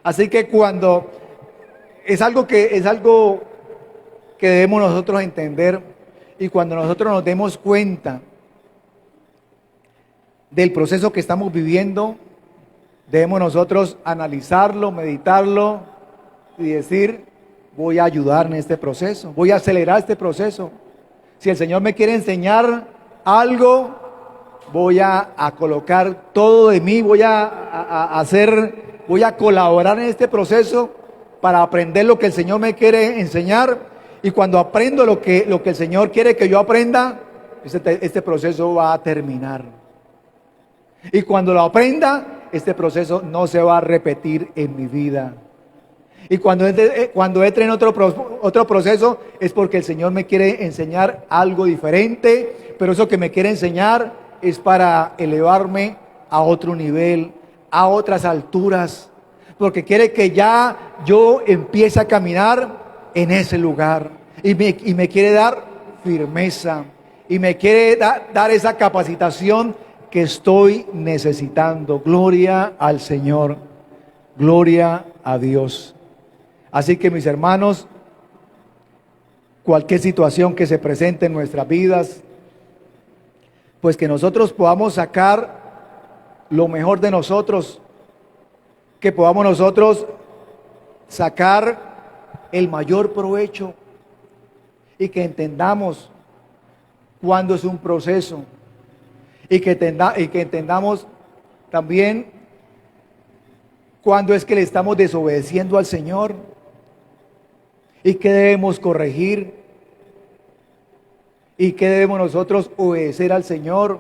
Así que cuando es algo que debemos nosotros entender, y cuando nosotros nos demos cuenta del proceso que estamos viviendo, debemos nosotros analizarlo, meditarlo y decir: voy a ayudar en este proceso, voy a acelerar este proceso. Si el Señor me quiere enseñar algo, voy a colocar todo de mí, voy a colaborar en este proceso para aprender lo que el Señor me quiere enseñar. Y cuando aprendo lo que el Señor quiere que yo aprenda, este proceso va a terminar. Y cuando lo aprenda, este proceso no se va a repetir en mi vida. Y cuando entre en otro proceso, es porque el Señor me quiere enseñar algo diferente, pero eso que me quiere enseñar es para elevarme a otro nivel, a otras alturas, porque quiere que ya yo empiece a caminar en ese lugar, y me quiere dar firmeza, y me quiere dar esa capacitación que estoy necesitando. Gloria al Señor, gloria a Dios. Así que, mis hermanos, cualquier situación que se presente en nuestras vidas, pues que nosotros podamos sacar lo mejor de nosotros, que podamos nosotros sacar el mayor provecho, y que entendamos cuándo es un proceso, y que entendamos también cuándo es que le estamos desobedeciendo al Señor y qué debemos corregir y qué debemos nosotros obedecer al Señor,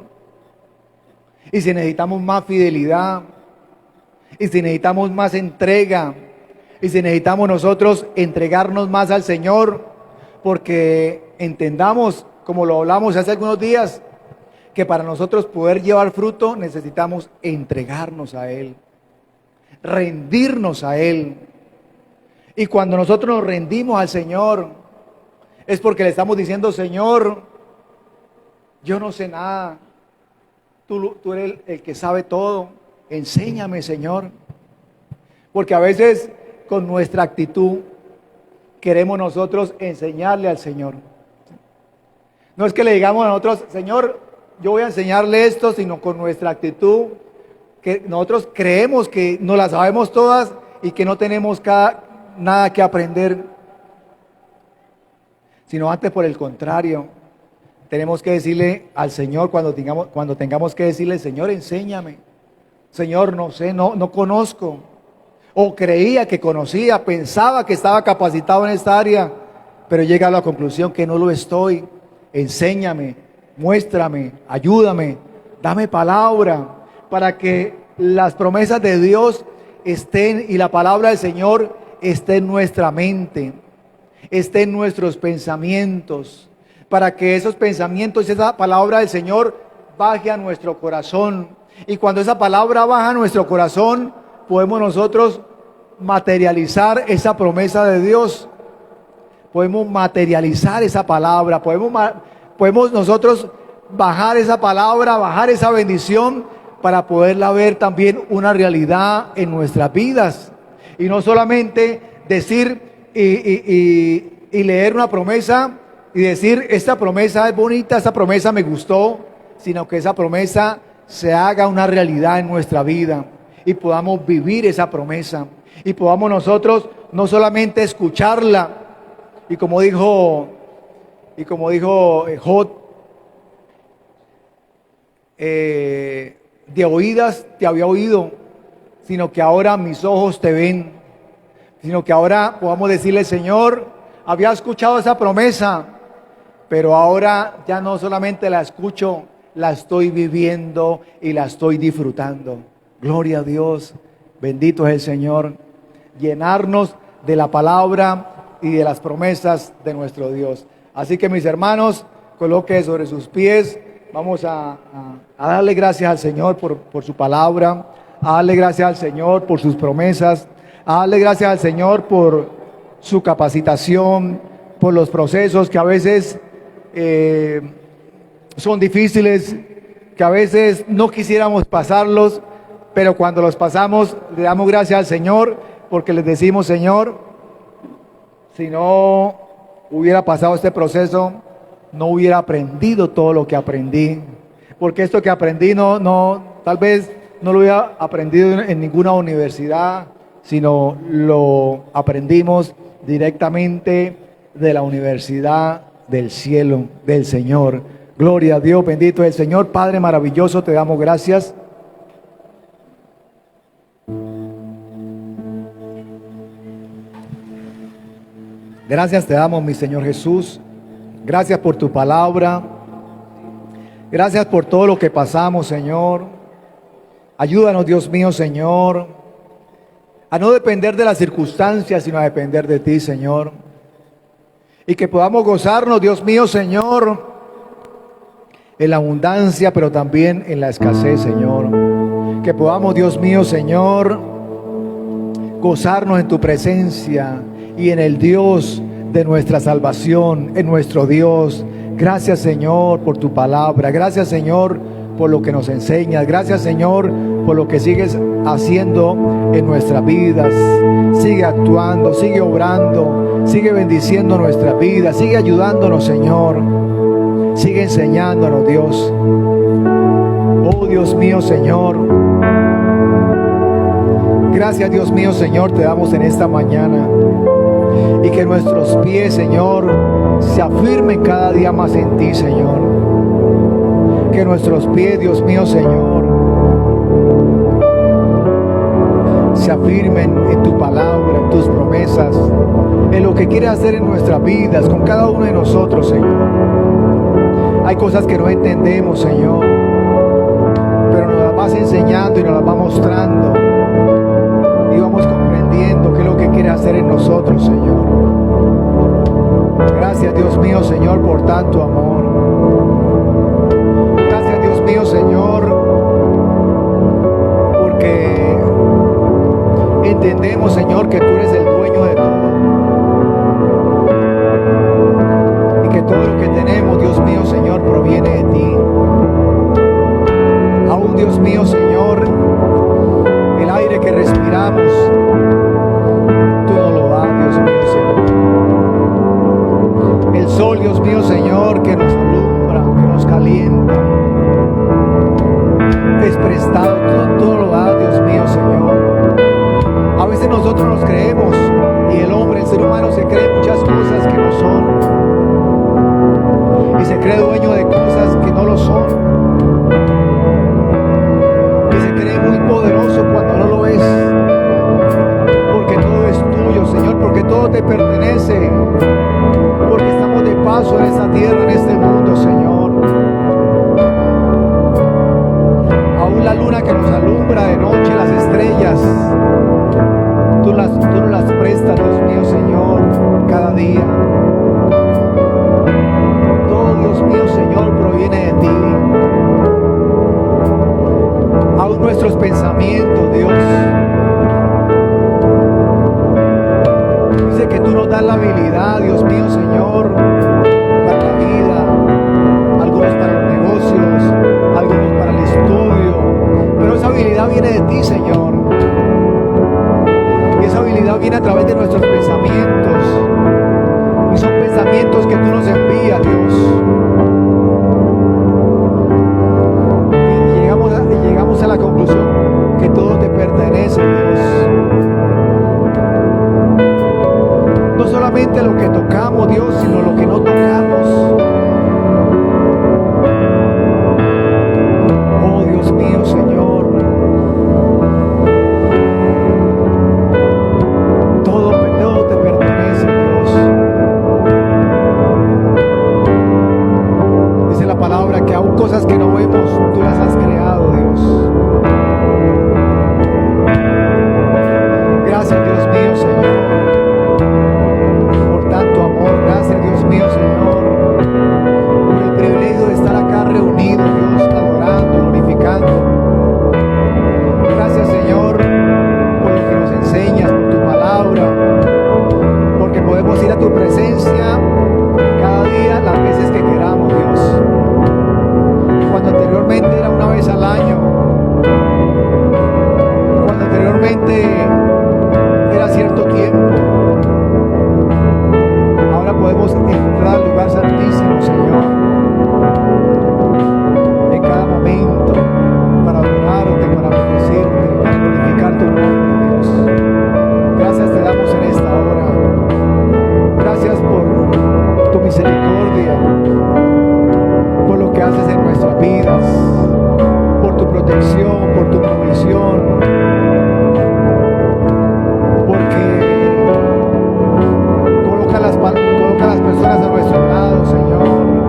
y si necesitamos más fidelidad, y si necesitamos más entrega, y si necesitamos nosotros entregarnos más al Señor, porque entendamos, como lo hablamos hace algunos días, que para nosotros poder llevar fruto necesitamos entregarnos a Él, rendirnos a Él. Y cuando nosotros nos rendimos al Señor, es porque le estamos diciendo: Señor, yo no sé nada, tú eres el que sabe todo, enséñame, Señor. Porque a veces con nuestra actitud queremos nosotros enseñarle al Señor. No es que le digamos a nosotros: Señor, yo voy a enseñarle esto, sino con nuestra actitud, que nosotros creemos que nos las sabemos todas y que no tenemos nada que aprender, sino antes, por el contrario, tenemos que decirle al Señor, cuando tengamos que decirle: Señor, enséñame. Señor, no sé, no conozco, o creía que conocía, pensaba que estaba capacitado en esta área, pero llega a la conclusión que no lo estoy. Enséñame, muéstrame, ayúdame, dame palabra, para que las promesas de Dios estén, y la palabra del Señor esté en nuestra mente, esté en nuestros pensamientos, para que esos pensamientos, esa palabra del Señor baje a nuestro corazón. Y cuando esa palabra baja a nuestro corazón, podemos nosotros materializar esa promesa de Dios. Podemos materializar esa palabra, podemos nosotros bajar esa palabra, bajar esa bendición, para poderla ver también una realidad en nuestras vidas. Y no solamente decir y leer una promesa y decir: esta promesa es bonita, esta promesa me gustó, sino que esa promesa se haga una realidad en nuestra vida y podamos vivir esa promesa, y podamos nosotros no solamente escucharla, y como dijo Job, de oídas te había oído, sino que ahora mis ojos te ven. Sino que ahora podamos decirle: Señor, había escuchado esa promesa, pero ahora ya no solamente la escucho, la estoy viviendo y la estoy disfrutando. Gloria a Dios, bendito es el Señor. Llenarnos de la palabra y de las promesas de nuestro Dios. Así que, mis hermanos, coloque sobre sus pies. Vamos a darle gracias al Señor por su palabra, a darle gracias al Señor por sus promesas, a darle gracias al Señor por su capacitación, por los procesos que a veces son difíciles, que a veces no quisiéramos pasarlos, pero cuando los pasamos le damos gracias al Señor, porque les decimos: Señor, si no hubiera pasado este proceso, no hubiera aprendido todo lo que aprendí, porque esto que aprendí tal vez no lo hubiera aprendido en ninguna universidad, sino lo aprendimos directamente de la universidad del cielo, del Señor. Gloria a Dios, bendito es el Señor. Padre maravilloso, te damos gracias. Gracias te damos, mi Señor Jesús. Gracias por tu palabra. Gracias por todo lo que pasamos, Señor. Ayúdanos, Dios mío, Señor, a no depender de las circunstancias, sino a depender de ti, Señor. Y que podamos gozarnos, Dios mío, Señor, en la abundancia, pero también en la escasez, Señor. Que podamos, Dios mío, Señor, gozarnos en tu presencia y en el Dios de nuestra salvación, en nuestro Dios. Gracias, Señor, por tu palabra. Gracias, Señor, por lo que nos enseñas. Gracias, Señor, por lo que sigues haciendo en nuestras vidas. Sigue actuando, sigue obrando, sigue bendiciendo nuestras vidas, sigue ayudándonos, Señor. Sigue enseñándonos, Dios. Oh, Dios mío, Señor. Gracias, Dios mío, Señor, te damos en esta mañana. Y que nuestros pies, Señor, se afirmen cada día más en ti, Señor. Que nuestros pies, Dios mío, Señor, se afirmen en tu palabra, en tus promesas, en lo que quieres hacer en nuestras vidas, con cada uno de nosotros, Señor. Hay cosas que no entendemos, Señor, pero nos las vas enseñando y nos las vas mostrando. Y vamos comprendiendo qué es lo que quiere hacer en nosotros, Señor. Gracias, Dios mío, Señor, por tanto amor. Gracias, Dios mío, Señor, porque entendemos, Señor, que tú eres el dueño de todo. Y que todo lo que tenemos, Dios mío, Señor, proviene de ti. Aún, Dios mío, Señor, el aire que respiramos, tú nos lo das, Dios mío, Señor. El sol, Dios mío, Señor, que nos alumbra, que nos calienta, es prestado, todo lo da, Dios mío, Señor. A veces nosotros nos creemos, y el hombre, el ser humano, se cree muchas cosas que no son, y se cree dueño de cosas que no lo son. Muy poderoso cuando no lo es, porque todo es tuyo, Señor, porque todo te pertenece, porque estamos de paso en esta tierra, en este mundo, Señor. Aún la luna que nos alumbra de noche, las estrellas, tú nos las prestas, Dios mío, Señor, cada día. Todo, Dios mío, Señor, proviene de ti. Aún nuestros pensamientos, Dios. Dice que tú nos das la habilidad, Dios mío, Señor, para la vida. Algunos para los negocios, algunos para el estudio. Pero esa habilidad viene de ti, Señor. Y esa habilidad viene a través de nuestros pensamientos. Y son misericordia, por lo que haces en nuestras vidas, por tu protección, por tu provisión, porque coloca las personas a nuestro lado, Señor.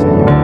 Señor.